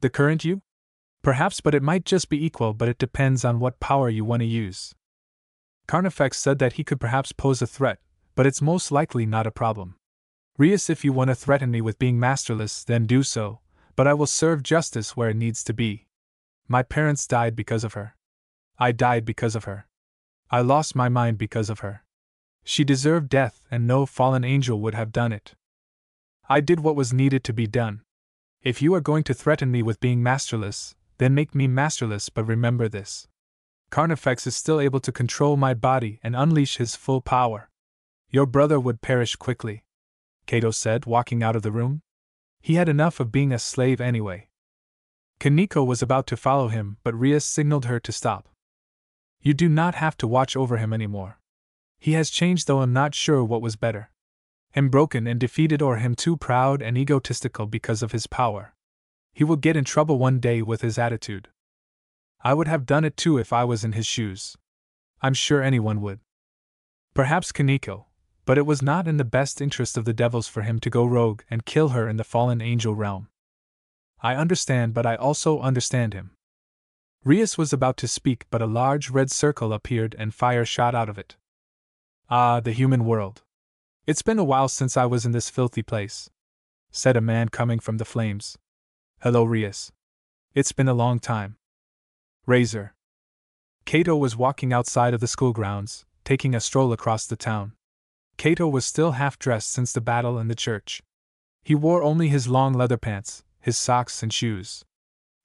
The current you? Perhaps, but it might just be equal, but it depends on what power you want to use. Carnifex said that he could perhaps pose a threat, but it's most likely not a problem. Rias, if you want to threaten me with being masterless, then do so, but I will serve justice where it needs to be. My parents died because of her. I died because of her. I lost my mind because of her. She deserved death, and no fallen angel would have done it. I did what was needed to be done. If you are going to threaten me with being masterless, then make me masterless, but remember this. Carnifex is still able to control my body and unleash his full power. Your brother would perish quickly, Kato said, walking out of the room. He had enough of being a slave anyway. Kaneko was about to follow him, but Rias signaled her to stop. You do not have to watch over him anymore. He has changed, though I'm not sure what was better. Him broken and defeated, or him too proud and egotistical because of his power. He will get in trouble one day with his attitude. I would have done it too if I was in his shoes. I'm sure anyone would. Perhaps Kaneko, but it was not in the best interest of the devils for him to go rogue and kill her in the fallen angel realm. I understand, but I also understand him. Rias was about to speak, but a large red circle appeared and fire shot out of it. Ah, the human world. It's been a while since I was in this filthy place, said a man coming from the flames. Hello, Rias. It's been a long time. Razor. Kato was walking outside of the school grounds, taking a stroll across the town. Kato was still half-dressed since the battle in the church. He wore only his long leather pants, his socks and shoes.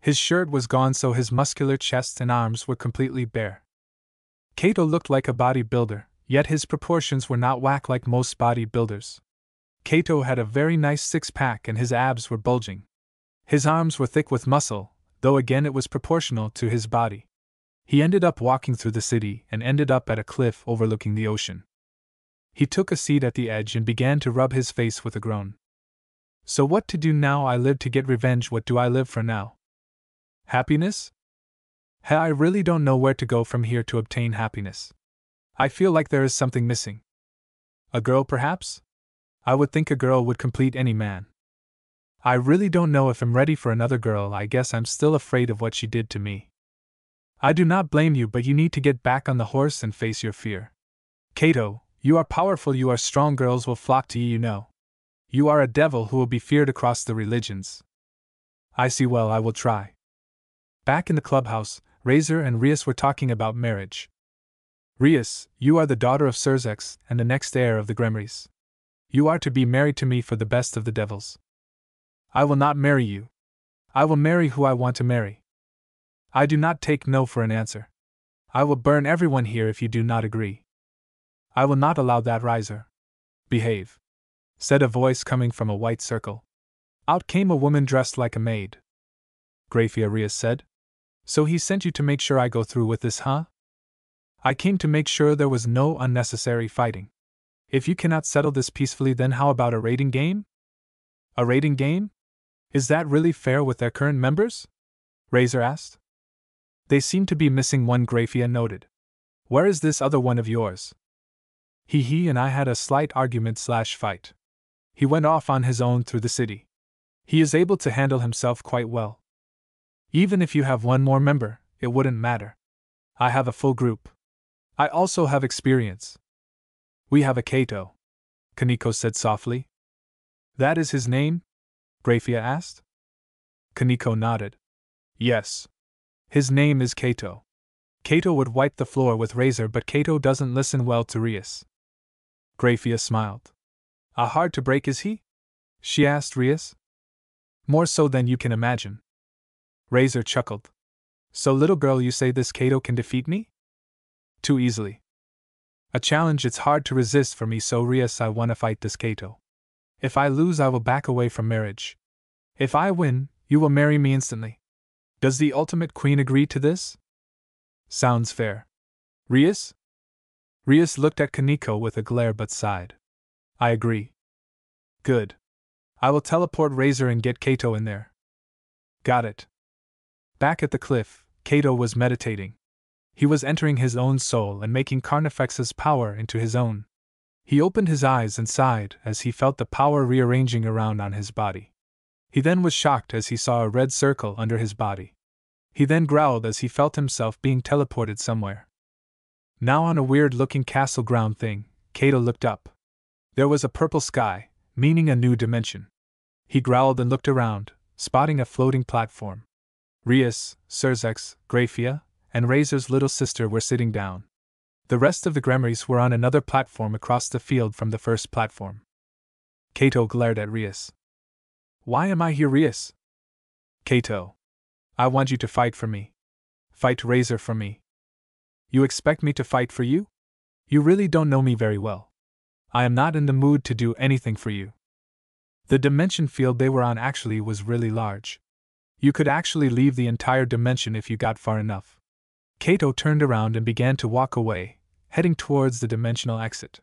His shirt was gone, so his muscular chest and arms were completely bare. Kato looked like a bodybuilder, yet his proportions were not whack like most bodybuilders. Kato had a very nice six-pack and his abs were bulging. His arms were thick with muscle, though again it was proportional to his body. He ended up walking through the city and ended up at a cliff overlooking the ocean. He took a seat at the edge and began to rub his face with a groan. So what to do now? I live to get revenge. What do I live for now? Happiness? I really don't know where to go from here to obtain happiness. I feel like there is something missing. A girl, perhaps? I would think a girl would complete any man. I really don't know if I'm ready for another girl. I guess I'm still afraid of what she did to me. I do not blame you, but you need to get back on the horse and face your fear. Kato, you are powerful, you are strong, girls will flock to you, you know. You are a devil who will be feared across the religions. I see, well, I will try. Back in the clubhouse, Razor and Rias were talking about marriage. Rias, you are the daughter of Surzex and the next heir of the Gremries. You are to be married to me for the best of the devils. I will not marry you. I will marry who I want to marry. I do not take no for an answer. I will burn everyone here if you do not agree. I will not allow that, Riser. Behave, said a voice coming from a white circle. Out came a woman dressed like a maid. Graphia, Rias said. So he sent you to make sure I go through with this, huh? I came to make sure there was no unnecessary fighting. If you cannot settle this peacefully, then how about a raiding game? A raiding game? Is that really fair with their current members? Razor asked. They seem to be missing one, Graphia noted. Where is this other one of yours? He and I had a slight argument/fight. He went off on his own through the city. He is able to handle himself quite well. Even if you have one more member, it wouldn't matter. I have a full group. I also have experience. We have a Kato, Kaneko said softly. That is his name? Graphia asked. Kaneko nodded. Yes. His name is Kato. Kato would wipe the floor with Razor, but Kato doesn't listen well to Rias. Graphia smiled. Hard to break, is he? She asked Rias. More so than you can imagine. Razor chuckled. So, little girl, you say this Kato can defeat me? Too easily. A challenge it's hard to resist for me, so Rias, I want to fight this Kato. If I lose, I will back away from marriage. If I win, you will marry me instantly. Does the ultimate queen agree to this? Sounds fair. Rias? Rias looked at Kaneko with a glare but sighed. I agree. Good. I will teleport Razor and get Kato in there. Got it. Back at the cliff, Kato was meditating. He was entering his own soul and making Carnifex's power into his own. He opened his eyes and sighed as he felt the power rearranging around on his body. He then was shocked as he saw a red circle under his body. He then growled as he felt himself being teleported somewhere. Now on a weird-looking castle ground thing, Kato looked up. There was a purple sky, meaning a new dimension. He growled and looked around, spotting a floating platform. Rias, Xerxes, Graphia, and Razor's little sister were sitting down. The rest of the Gremries were on another platform across the field from the first platform. Kato glared at Rias. Why am I here, Rias? Kato. I want you to fight for me. Fight Razor for me. You expect me to fight for you? You really don't know me very well. I am not in the mood to do anything for you. The dimension field they were on actually was really large. You could actually leave the entire dimension if you got far enough. Kato turned around and began to walk away, heading towards the dimensional exit.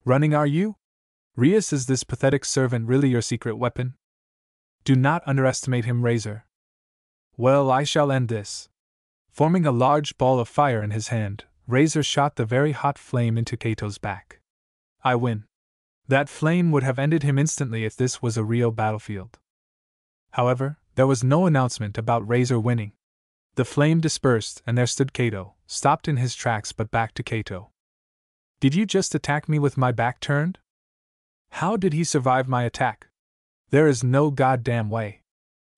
Running, are you? Rias, is this pathetic servant really your secret weapon? Do not underestimate him, Razor. Well, I shall end this. Forming a large ball of fire in his hand, Razor shot the very hot flame into Kato's back. I win. That flame would have ended him instantly if this was a real battlefield. However, there was no announcement about Razor winning. The flame dispersed and there stood Kato, stopped in his tracks but back to Kato. Did you just attack me with my back turned? How did he survive my attack? There is no goddamn way.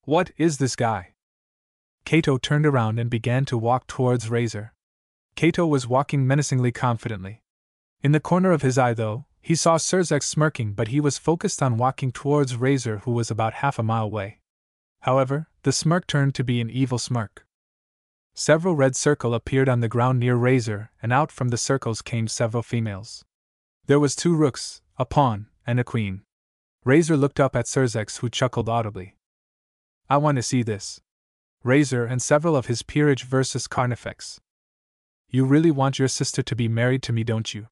What is this guy? Kato turned around and began to walk towards Razor. Kato was walking menacingly confidently. In the corner of his eye, though, he saw Xerxes smirking, but he was focused on walking towards Razor, who was about half a mile away. However, the smirk turned to be an evil smirk. Several red circles appeared on the ground near Razor, and out from the circles came several females. There was 2 rooks, a pawn, and a queen. Razor looked up at Xerxes, who chuckled audibly. I want to see this. Razor and several of his peerage versus Carnifex. You really want your sister to be married to me, don't you?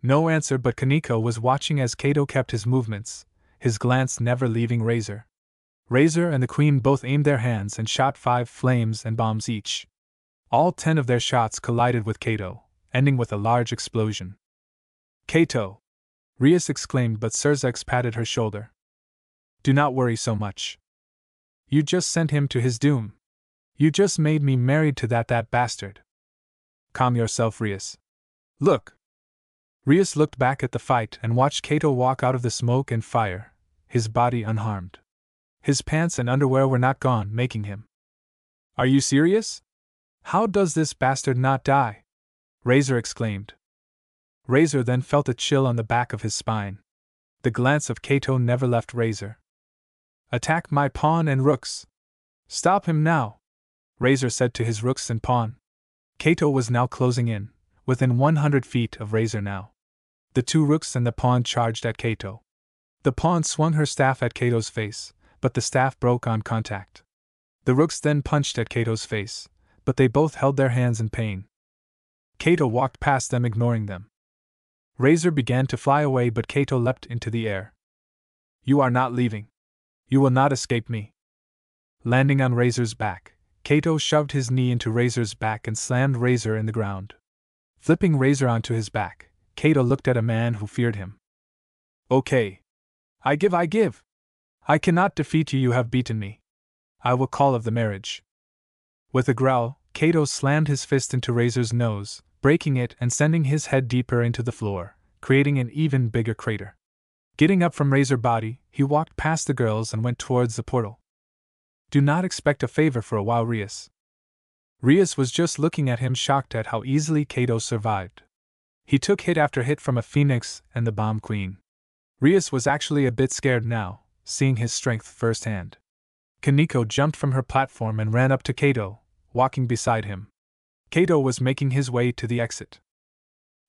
No answer, but Kaneko was watching as Kato kept his movements, his glance never leaving Razor. Razor and the queen both aimed their hands and shot 5 flames and bombs each. All 10 of their shots collided with Kato, ending with a large explosion. Kato! Rias exclaimed, but Xerxes patted her shoulder. Do not worry so much. You just sent him to his doom. You just made me married to that bastard. Calm yourself, Rias. Look! Rias looked back at the fight and watched Kato walk out of the smoke and fire, his body unharmed. His pants and underwear were not gone, making him. Are you serious? How does this bastard not die? Razor exclaimed. Razor then felt a chill on the back of his spine. The glance of Kato never left Razor. Attack my pawn and rooks. Stop him now, Razor said to his rooks and pawn. Kato was now closing in, within 100 feet of Razor now. The 2 rooks and the pawn charged at Kato. The pawn swung her staff at Kato's face, but the staff broke on contact. The rooks then punched at Kato's face, but they both held their hands in pain. Kato walked past them, ignoring them. Razor began to fly away, but Kato leapt into the air. You are not leaving. You will not escape me. Landing on Razor's back, Kato shoved his knee into Razor's back and slammed Razor in the ground. Flipping Razor onto his back, Kato looked at a man who feared him. Okay. I give. I cannot defeat you, you have beaten me. I will call of the marriage. With a growl, Kato slammed his fist into Razor's nose, breaking it and sending his head deeper into the floor, creating an even bigger crater. Getting up from Razor's body, he walked past the girls and went towards the portal. Do not expect a favor for a while, Rias. Rias was just looking at him, shocked at how easily Kato survived. He took hit after hit from a phoenix and the bomb queen. Rias was actually a bit scared now, seeing his strength firsthand. Kaneko jumped from her platform and ran up to Kato, walking beside him. Kato was making his way to the exit.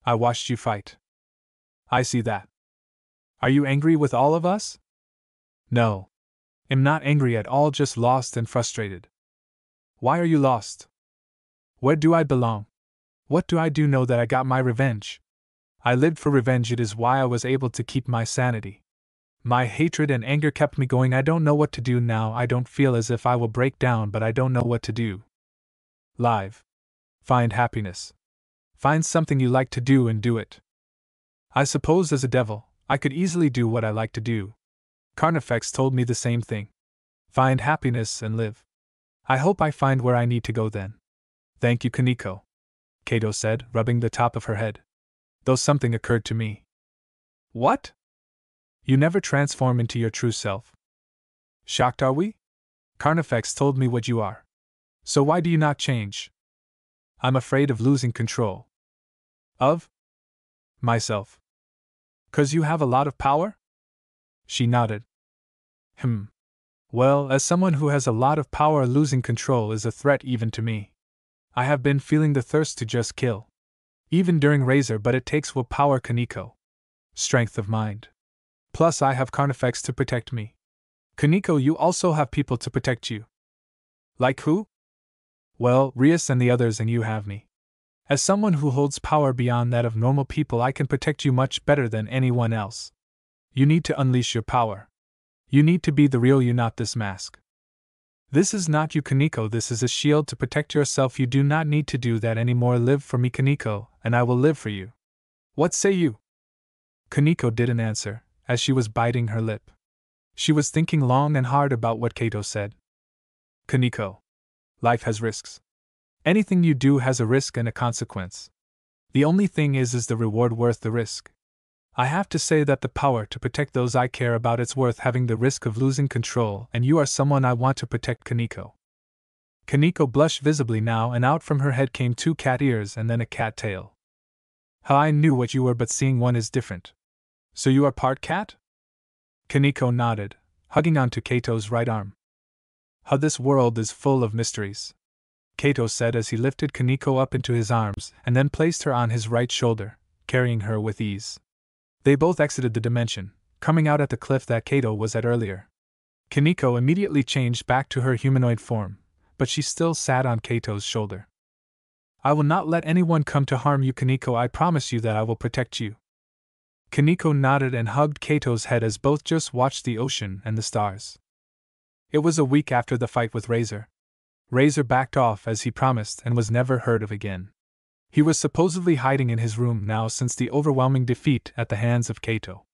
I watched you fight. I see that. Are you angry with all of us? No. I'm not angry at all, just lost and frustrated. Why are you lost? Where do I belong? What do I do? Know that I got my revenge. I lived for revenge, it is why I was able to keep my sanity. My hatred and anger kept me going. I don't know what to do now. I don't feel as if I will break down, but I don't know what to do. Live. Find happiness. Find something you like to do and do it. I suppose as a devil, I could easily do what I like to do. Carnifex told me the same thing. Find happiness and live. I hope I find where I need to go then. Thank you, Kaneko, Kato said, rubbing the top of her head. Though something occurred to me. What? You never transform into your true self. Shocked are we? Carnifex told me what you are. So why do you not change? I'm afraid of losing control. Of? Myself. 'Cause you have a lot of power? She nodded. Well, as someone who has a lot of power, losing control is a threat even to me. I have been feeling the thirst to just kill. Even during Razor, but it takes willpower, Kaneko. Strength of mind. Plus I have Carnifex to protect me. Kaneko, you also have people to protect you. Like who? Well, Rias and the others, and you have me. As someone who holds power beyond that of normal people, I can protect you much better than anyone else. You need to unleash your power. You need to be the real you, not this mask. This is not you, Kaneko, this is a shield to protect yourself. You do not need to do that anymore. Live for me, Kaneko, and I will live for you. What say you? Kaneko didn't answer, as she was biting her lip. She was thinking long and hard about what Kato said. Kaneko. Life has risks. Anything you do has a risk and a consequence. The only thing is the reward worth the risk? I have to say that the power to protect those I care about, it's worth having the risk of losing control, and you are someone I want to protect, Kaneko. Kaneko blushed visibly now, and out from her head came 2 cat ears and then a cat tail. How I knew what you were, but seeing one is different. So you are part cat? Kaneko nodded, hugging onto Kato's right arm. How this world is full of mysteries, Kato said as he lifted Kaneko up into his arms and then placed her on his right shoulder, carrying her with ease. They both exited the dimension, coming out at the cliff that Kato was at earlier. Kaneko immediately changed back to her humanoid form, but she still sat on Kato's shoulder. I will not let anyone come to harm you, Kaneko. I promise you that I will protect you. Kaneko nodded and hugged Kato's head as both just watched the ocean and the stars. It was a week after the fight with Razor. Razor backed off as he promised and was never heard of again. He was supposedly hiding in his room now since the overwhelming defeat at the hands of Kato.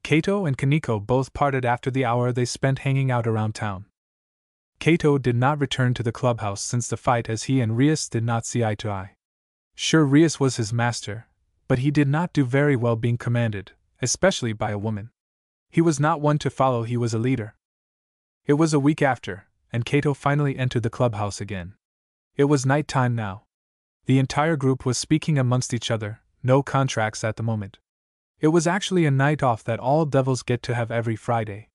Kato and Kaneko both parted after the hour they spent hanging out around town. Kato did not return to the clubhouse since the fight, as he and Rias did not see eye to eye. Sure, Rias was his master, but he did not do very well being commanded, especially by a woman. He was not one to follow, he was a leader. It was a week after, and Kato finally entered the clubhouse again. It was night time now. The entire group was speaking amongst each other, no contracts at the moment. It was actually a night off that all devils get to have every Friday.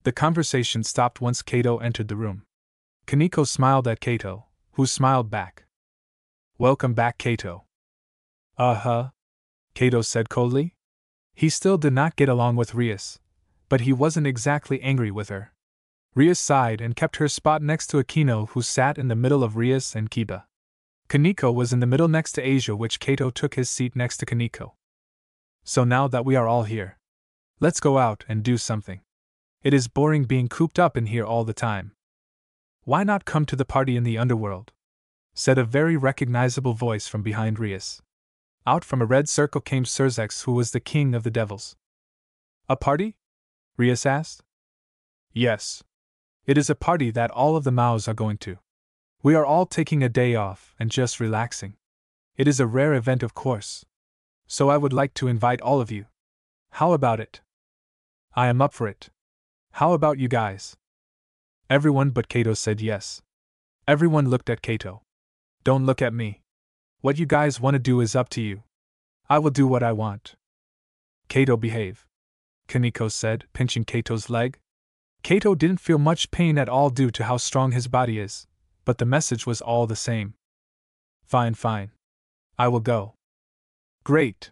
The conversation stopped once Kato entered the room. Kaneko smiled at Kato, who smiled back. Welcome back, Kato. Kato said coldly. He still did not get along with Rias, but he wasn't exactly angry with her. Rias sighed and kept her spot next to Akino, who sat in the middle of Rias and Kiba. Kaneko was in the middle next to Asia, which Kato took his seat next to Kaneko. So now that we are all here, let's go out and do something. It is boring being cooped up in here all the time. Why not come to the party in the underworld? Said a very recognizable voice from behind Rias. Out from a red circle came Surzex, who was the king of the devils. A party? Rias asked. Yes. It is a party that all of the Maos are going to. We are all taking a day off and just relaxing. It is a rare event, of course. So I would like to invite all of you. How about it? I am up for it. How about you guys? Everyone but Kato said yes. Everyone looked at Kato. Don't look at me. What you guys want to do is up to you. I will do what I want. Kato, behave, Kaneko said, pinching Kato's leg. Kato didn't feel much pain at all due to how strong his body is, but the message was all the same. Fine. I will go. Great.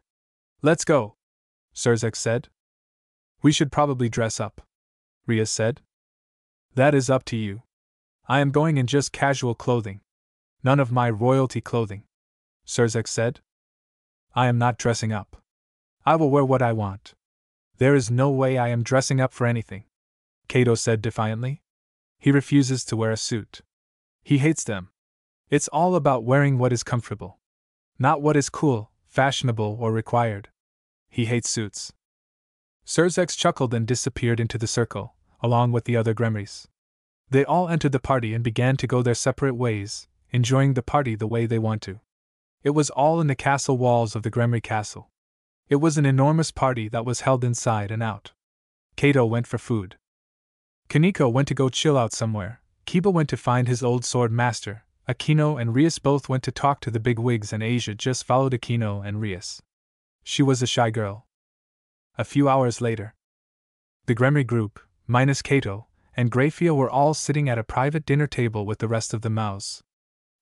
Let's go, Surzex said. We should probably dress up, Rias said. That is up to you. I am going in just casual clothing. None of my royalty clothing, Surzex said. I am not dressing up. I will wear what I want. There is no way I am dressing up for anything, Kato said defiantly. He refuses to wear a suit. He hates them. It's all about wearing what is comfortable, not what is cool, fashionable, or required. He hates suits. xDoug-Dimmadome-x chuckled and disappeared into the circle, along with the other gremries. They all entered the party and began to go their separate ways, enjoying the party the way they want to. It was all in the castle walls of the Gremry Castle. It was an enormous party that was held inside and out. Kato went for food. Kaneko went to go chill out somewhere. Kiba went to find his old sword master. Akino and Rias both went to talk to the big wigs, and Asia just followed Akino and Rias. She was a shy girl. A few hours later, the Gremry group, minus Kato, and Grafia were all sitting at a private dinner table with the rest of the mouse.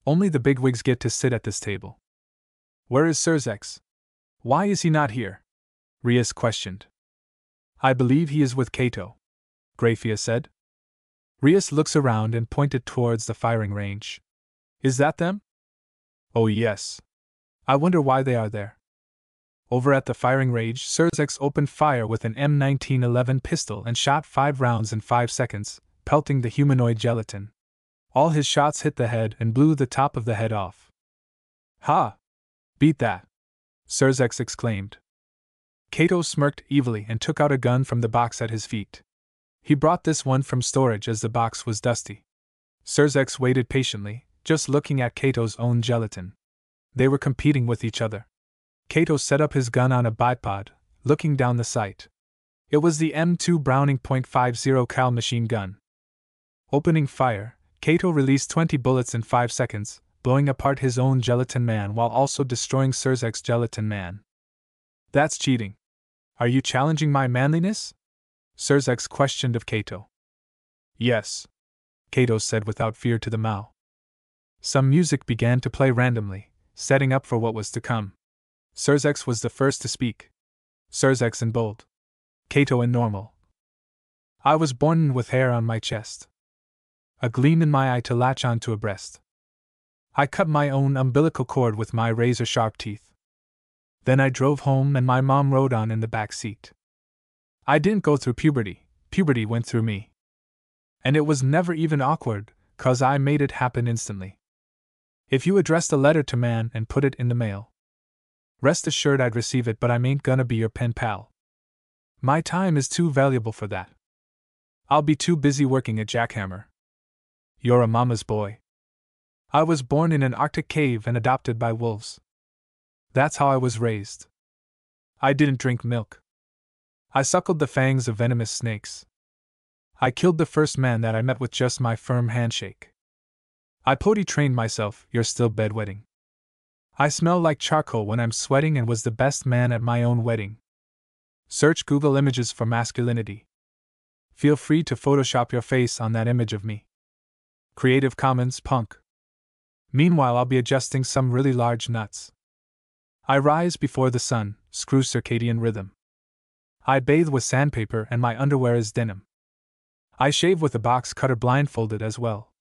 Only the bigwigs get to sit at this table. Where is xDoug-Dimmadome-x? Why is he not here? Rias questioned. I believe he is with Kato, Grafia said. Rias looks around and pointed towards the firing range. Is that them? Oh yes. I wonder why they are there. Over at the firing range, xDoug-Dimmadome-x opened fire with an M1911 pistol and shot 5 rounds in 5 seconds, pelting the humanoid gelatin. All his shots hit the head and blew the top of the head off. Ha! Beat that! xDoug-Dimmadome-x exclaimed. Kato smirked evilly and took out a gun from the box at his feet. He brought this one from storage as the box was dusty. xDoug-Dimmadome-x waited patiently, just looking at Kato's own gelatin. They were competing with each other. Kato set up his gun on a bipod, looking down the sight. It was the M2 Browning .50 cal machine gun. Opening fire, Kato released 20 bullets in 5 seconds, blowing apart his own gelatin man while also destroying xDoug-Dimmadome-x's gelatin man. That's cheating. Are you challenging my manliness? xDoug-Dimmadome-x questioned of Kato. Yes, Kato said without fear to the Mao. Some music began to play randomly, setting up for what was to come. xDoug-Dimmadome-x was the first to speak. xDoug-Dimmadome-x in bold. Kato in normal. I was born with hair on my chest. A gleam in my eye to latch onto a breast. I cut my own umbilical cord with my razor-sharp teeth. Then I drove home and my mom rode on in the back seat. I didn't go through puberty, puberty went through me. And it was never even awkward, 'cause I made it happen instantly. If you addressed a letter to man and put it in the mail, rest assured I'd receive it, but I ain't gonna be your pen pal. My time is too valuable for that. I'll be too busy working a jackhammer. You're a mama's boy. I was born in an Arctic cave and adopted by wolves. That's how I was raised. I didn't drink milk. I suckled the fangs of venomous snakes. I killed the first man that I met with just my firm handshake. I potty trained myself, you're still bedwetting. I smell like charcoal when I'm sweating and was the best man at my own wedding. Search Google images for masculinity. Feel free to Photoshop your face on that image of me. Creative Commons punk. Meanwhile, I'll be adjusting some really large nuts. I rise before the sun, screw circadian rhythm. I bathe with sandpaper and my underwear is denim. I shave with a box cutter blindfolded as well.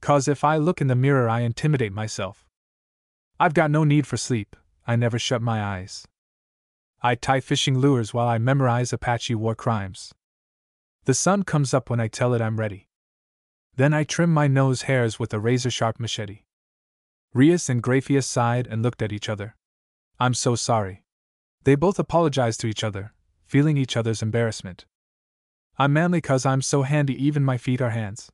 'Cause if I look in the mirror I intimidate myself. I've got no need for sleep, I never shut my eyes. I tie fishing lures while I memorize Apache war crimes. The sun comes up when I tell it I'm ready. Then I trim my nose hairs with a razor-sharp machete. Rias and Grafia sighed and looked at each other. I'm so sorry. They both apologized to each other, feeling each other's embarrassment. I'm manly 'cause I'm so handy even my feet are hands.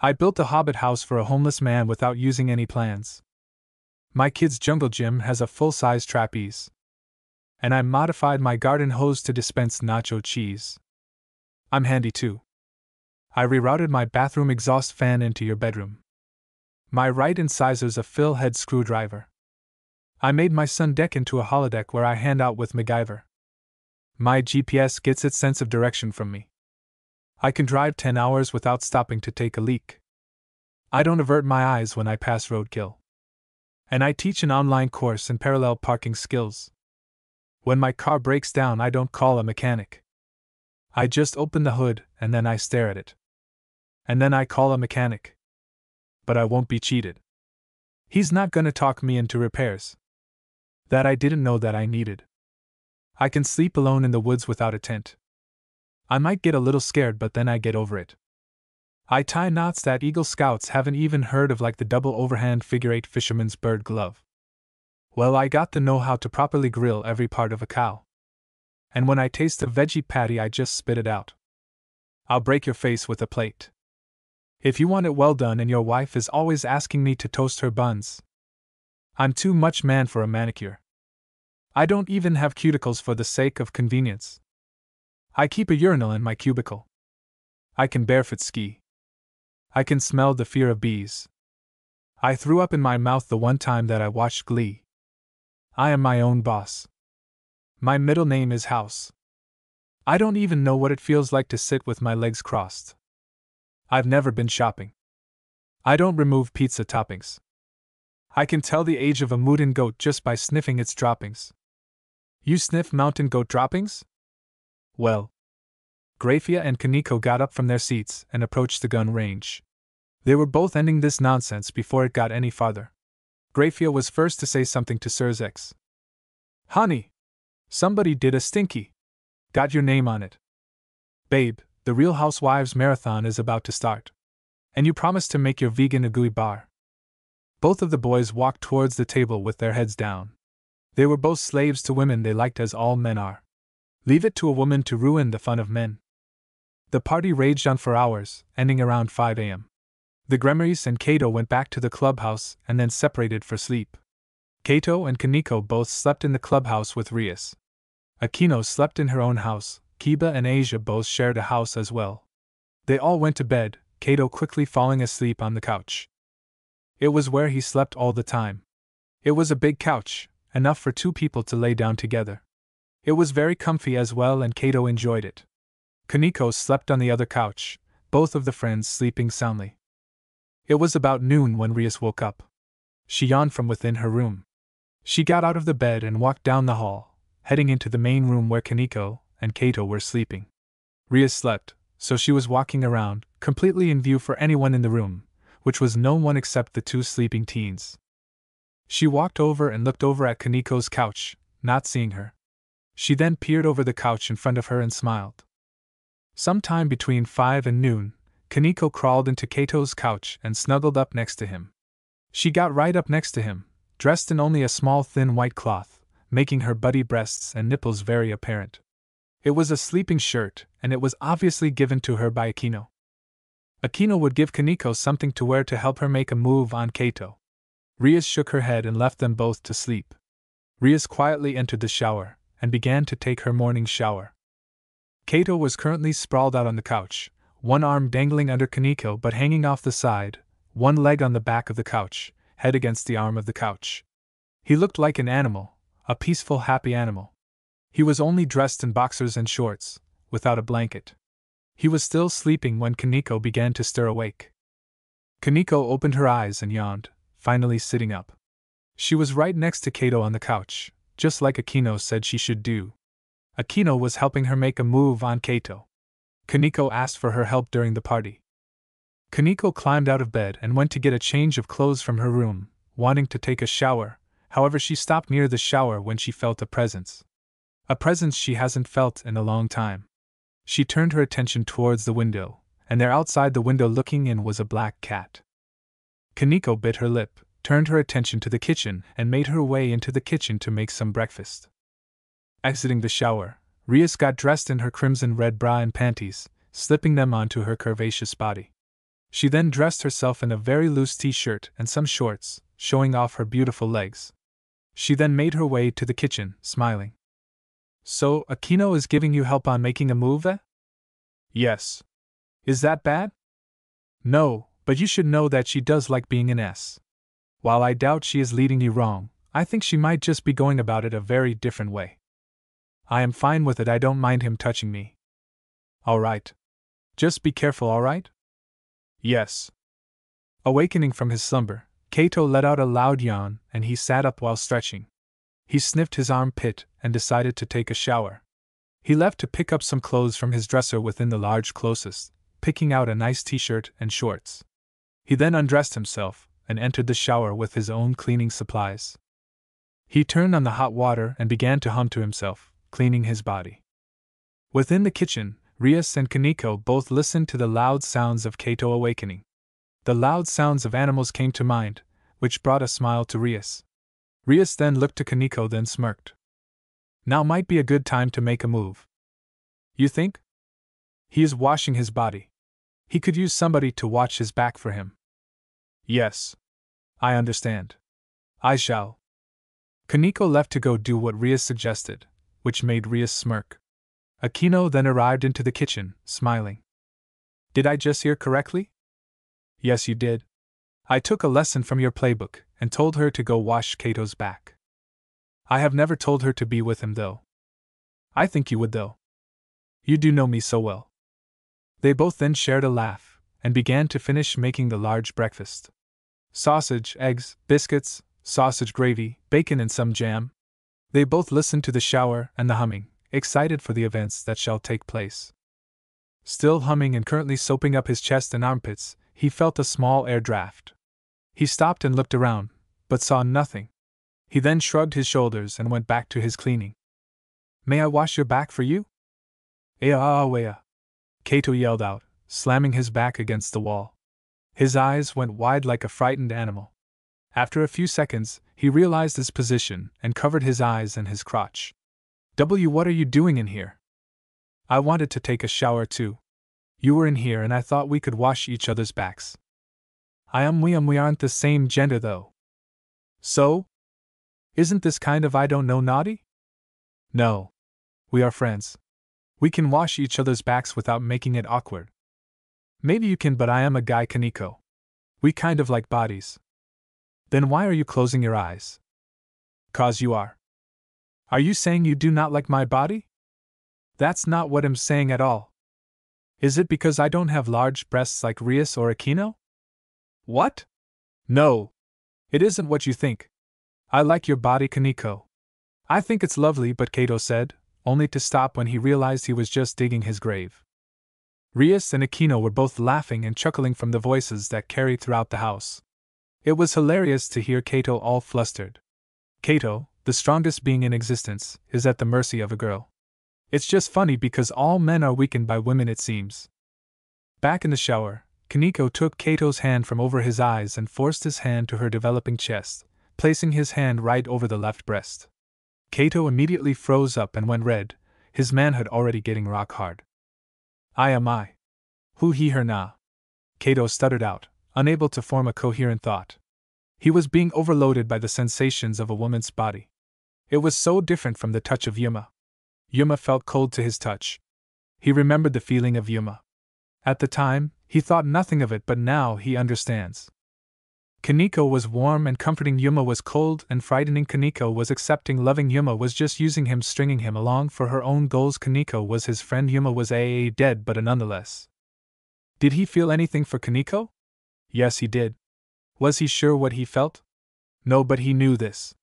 I built a hobbit house for a homeless man without using any plans. My kid's jungle gym has a full-size trapeze. And I modified my garden hose to dispense nacho cheese. I'm handy too. I rerouted my bathroom exhaust fan into your bedroom. My right incisor's a fill head screwdriver. I made my sun deck into a holodeck where I hand out with MacGyver. My GPS gets its sense of direction from me. I can drive 10 hours without stopping to take a leak. I don't avert my eyes when I pass roadkill. And I teach an online course in parallel parking skills. When my car breaks down, I don't call a mechanic. I just open the hood and then I stare at it. And then I call a mechanic. But I won't be cheated. He's not gonna talk me into repairs. That I didn't know that I needed. I can sleep alone in the woods without a tent. I might get a little scared, but then I get over it. I tie knots that Eagle Scouts haven't even heard of, like the double overhand figure-8 fisherman's bird glove. Well, I got to know how to properly grill every part of a cow. And when I taste a veggie patty, I just spit it out. I'll break your face with a plate. If you want it well done and your wife is always asking me to toast her buns. I'm too much man for a manicure. I don't even have cuticles for the sake of convenience. I keep a urinal in my cubicle. I can barefoot ski. I can smell the fear of bees. I threw up in my mouth the one time that I watched Glee. I am my own boss. My middle name is House. I don't even know what it feels like to sit with my legs crossed. I've never been shopping. I don't remove pizza toppings. I can tell the age of a mountain goat just by sniffing its droppings. You sniff mountain goat droppings? Well. Grafia and Kaneko got up from their seats and approached the gun range. They were both ending this nonsense before it got any farther. Grafia was first to say something to Sir's ex. Honey! Somebody did a stinky. Got your name on it. Babe, the Real Housewives Marathon is about to start. And you promised to make your vegan a gooey bar. Both of the boys walked towards the table with their heads down. They were both slaves to women they liked, as all men are. Leave it to a woman to ruin the fun of men. The party raged on for hours, ending around 5 a.m. The Gremarys and Kato went back to the clubhouse and then separated for sleep. Kato and Kaneko both slept in the clubhouse with Rias. Akino slept in her own house. Kiba and Asia both shared a house as well. They all went to bed, Kato quickly falling asleep on the couch. It was where he slept all the time. It was a big couch, enough for 2 people to lay down together. It was very comfy as well, and Kato enjoyed it. Kaneko slept on the other couch, both of the friends sleeping soundly. It was about noon when Rias woke up. She yawned from within her room. She got out of the bed and walked down the hall, heading into the main room where Kaneko and Kato were sleeping. Rias slept, so she was walking around, completely in view for anyone in the room, which was no one except the 2 sleeping teens. She walked over and looked over at Kaneko's couch, not seeing her. She then peered over the couch in front of her and smiled. Sometime between 5 and noon, Kaneko crawled into Kato's couch and snuggled up next to him. She got right up next to him, dressed in only a small thin white cloth, making her buddy breasts and nipples very apparent. It was a sleeping shirt, and it was obviously given to her by Akino. Akino would give Kaneko something to wear to help her make a move on Kato. Rias shook her head and left them both to sleep. Rias quietly entered the shower and began to take her morning shower. Kato was currently sprawled out on the couch, one arm dangling under Kaneko but hanging off the side, one leg on the back of the couch, head against the arm of the couch. He looked like an animal, a peaceful, happy animal. He was only dressed in boxers and shorts, without a blanket. He was still sleeping when Kaneko began to stir awake. Kaneko opened her eyes and yawned, finally sitting up. She was right next to Kato on the couch, just like Akino said she should do. Akino was helping her make a move on Kato. Kaneko asked for her help during the party. Kaneko climbed out of bed and went to get a change of clothes from her room, wanting to take a shower. However, she stopped near the shower when she felt a presence. A presence she hasn't felt in a long time. She turned her attention towards the window, and there outside the window looking in was a black cat. Kaneko bit her lip, turned her attention to the kitchen, and made her way into the kitchen to make some breakfast. Exiting the shower, Rias got dressed in her crimson red bra and panties, slipping them onto her curvaceous body. She then dressed herself in a very loose t-shirt and some shorts, showing off her beautiful legs. She then made her way to the kitchen, smiling. So, Akino is giving you help on making a move, eh? Yes. Is that bad? No, but you should know that she does like being an S. While I doubt she is leading you wrong, I think she might just be going about it a very different way. I am fine with it, I don't mind him touching me. Alright. Just be careful, alright? Yes. Awakening from his slumber, Kato let out a loud yawn and he sat up while stretching. He sniffed his armpit and decided to take a shower. He left to pick up some clothes from his dresser within the large closest, picking out a nice t-shirt and shorts. He then undressed himself and entered the shower with his own cleaning supplies. He turned on the hot water and began to hum to himself, cleaning his body. Within the kitchen, Rias and Kaneko both listened to the loud sounds of Kato awakening. The loud sounds of animals came to mind, which brought a smile to Rias. Rias then looked to Kaneko, then smirked. Now might be a good time to make a move. You think? He is washing his body. He could use somebody to watch his back for him. Yes. I understand. I shall. Kaneko left to go do what Rias suggested, which made Rias smirk. Akino then arrived into the kitchen, smiling. Did I just hear correctly? Yes, you did. I took a lesson from your playbook and told her to go wash Kato's back. I have never told her to be with him, though. I think you would, though. You do know me so well. They both then shared a laugh and began to finish making the large breakfast. Sausage, eggs, biscuits, sausage gravy, bacon and some jam. They both listened to the shower and the humming, excited for the events that shall take place. Still humming and currently soaping up his chest and armpits, he felt a small air draft. He stopped and looked around, but saw nothing. He then shrugged his shoulders and went back to his cleaning. May I wash your back for you? Ea. Kato yelled out, slamming his back against the wall. His eyes went wide like a frightened animal. After a few seconds, he realized his position and covered his eyes and his crotch. What are you doing in here? I wanted to take a shower too. You were in here and I thought we could wash each other's backs. We aren't the same gender though. So? Isn't this kind of I don't know naughty? No. We are friends. We can wash each other's backs without making it awkward. Maybe you can, but I am a guy, Kaneko. We kind of like bodies. Then why are you closing your eyes? 'Cause you are. Are you saying you do not like my body? That's not what I'm saying at all. Is it because I don't have large breasts like Rias or Akino? What? No. It isn't what you think. I like your body, Kaneko. I think it's lovely, but Kato said, only to stop when he realized he was just digging his grave. Rias and Akino were both laughing and chuckling from the voices that carried throughout the house. It was hilarious to hear Kato all flustered. Kato, the strongest being in existence, is at the mercy of a girl. It's just funny because all men are weakened by women, it seems. Back in the shower, Kaneko took Kato's hand from over his eyes and forced his hand to her developing chest, placing his hand right over the left breast. Kato immediately froze up and went red, his manhood already getting rock hard. I. Who he her na? Kato stuttered out, unable to form a coherent thought. He was being overloaded by the sensations of a woman's body. It was so different from the touch of Yuma. Yuma felt cold to his touch. He remembered the feeling of Yuma. At the time, he thought nothing of it, but now he understands. Kaneko was warm and comforting, Yuma was cold and frightening. Kaneko was accepting, loving, Yuma was just using him, stringing him along for her own goals. Kaneko was his friend, Yuma was dead, but nonetheless. Did he feel anything for Kaneko? Yes, he did. Was he sure what he felt? No, but he knew this.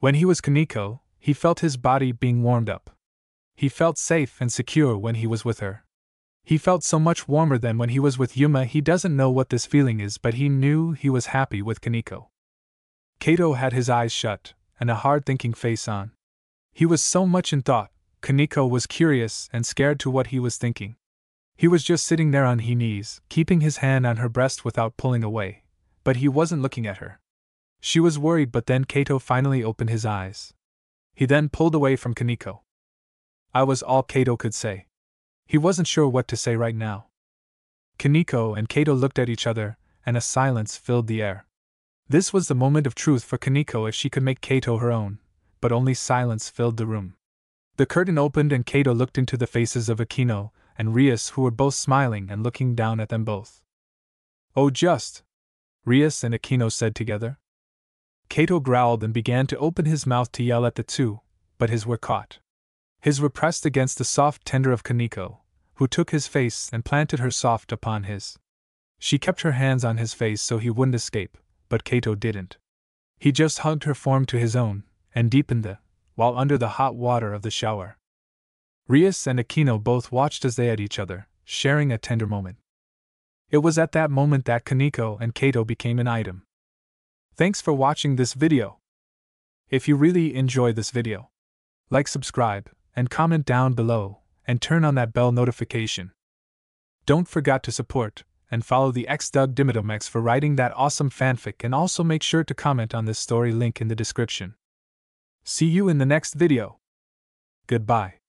When he was Kaneko, he felt his body being warmed up. He felt safe and secure when he was with her. He felt so much warmer than when he was with Yuma. He doesn't know what this feeling is, but he knew he was happy with Kaneko. Kato had his eyes shut and a hard-thinking face on. He was so much in thought. Kaneko was curious and scared to what he was thinking. He was just sitting there on his knees, keeping his hand on her breast without pulling away, but he wasn't looking at her. She was worried, but then Kato finally opened his eyes. He then pulled away from Kaneko. I was all Kato could say. He wasn't sure what to say right now. Kaneko and Kato looked at each other, and a silence filled the air. This was the moment of truth for Kaneko if she could make Kato her own, but only silence filled the room. The curtain opened and Kato looked into the faces of Akino and Rias, who were both smiling and looking down at them both. Oh, just! Rias and Akino said together. Kato growled and began to open his mouth to yell at the two, but his were caught. His were pressed against the soft tender of Kaneko, who took his face and planted her soft upon his. She kept her hands on his face so he wouldn't escape, but Kato didn't. He just hugged her form to his own, and deepened the, while under the hot water of the shower. Rias and Akino both watched as they at each other, sharing a tender moment. It was at that moment that Kaneko and Kato became an item. Thanks for watching this video. If you really enjoyed this video, like, subscribe, and comment down below, and turn on that bell notification. Don't forget to support and follow the xDoug-Dimmadome-x for writing that awesome fanfic, and also make sure to comment on this story, link in the description. See you in the next video. Goodbye.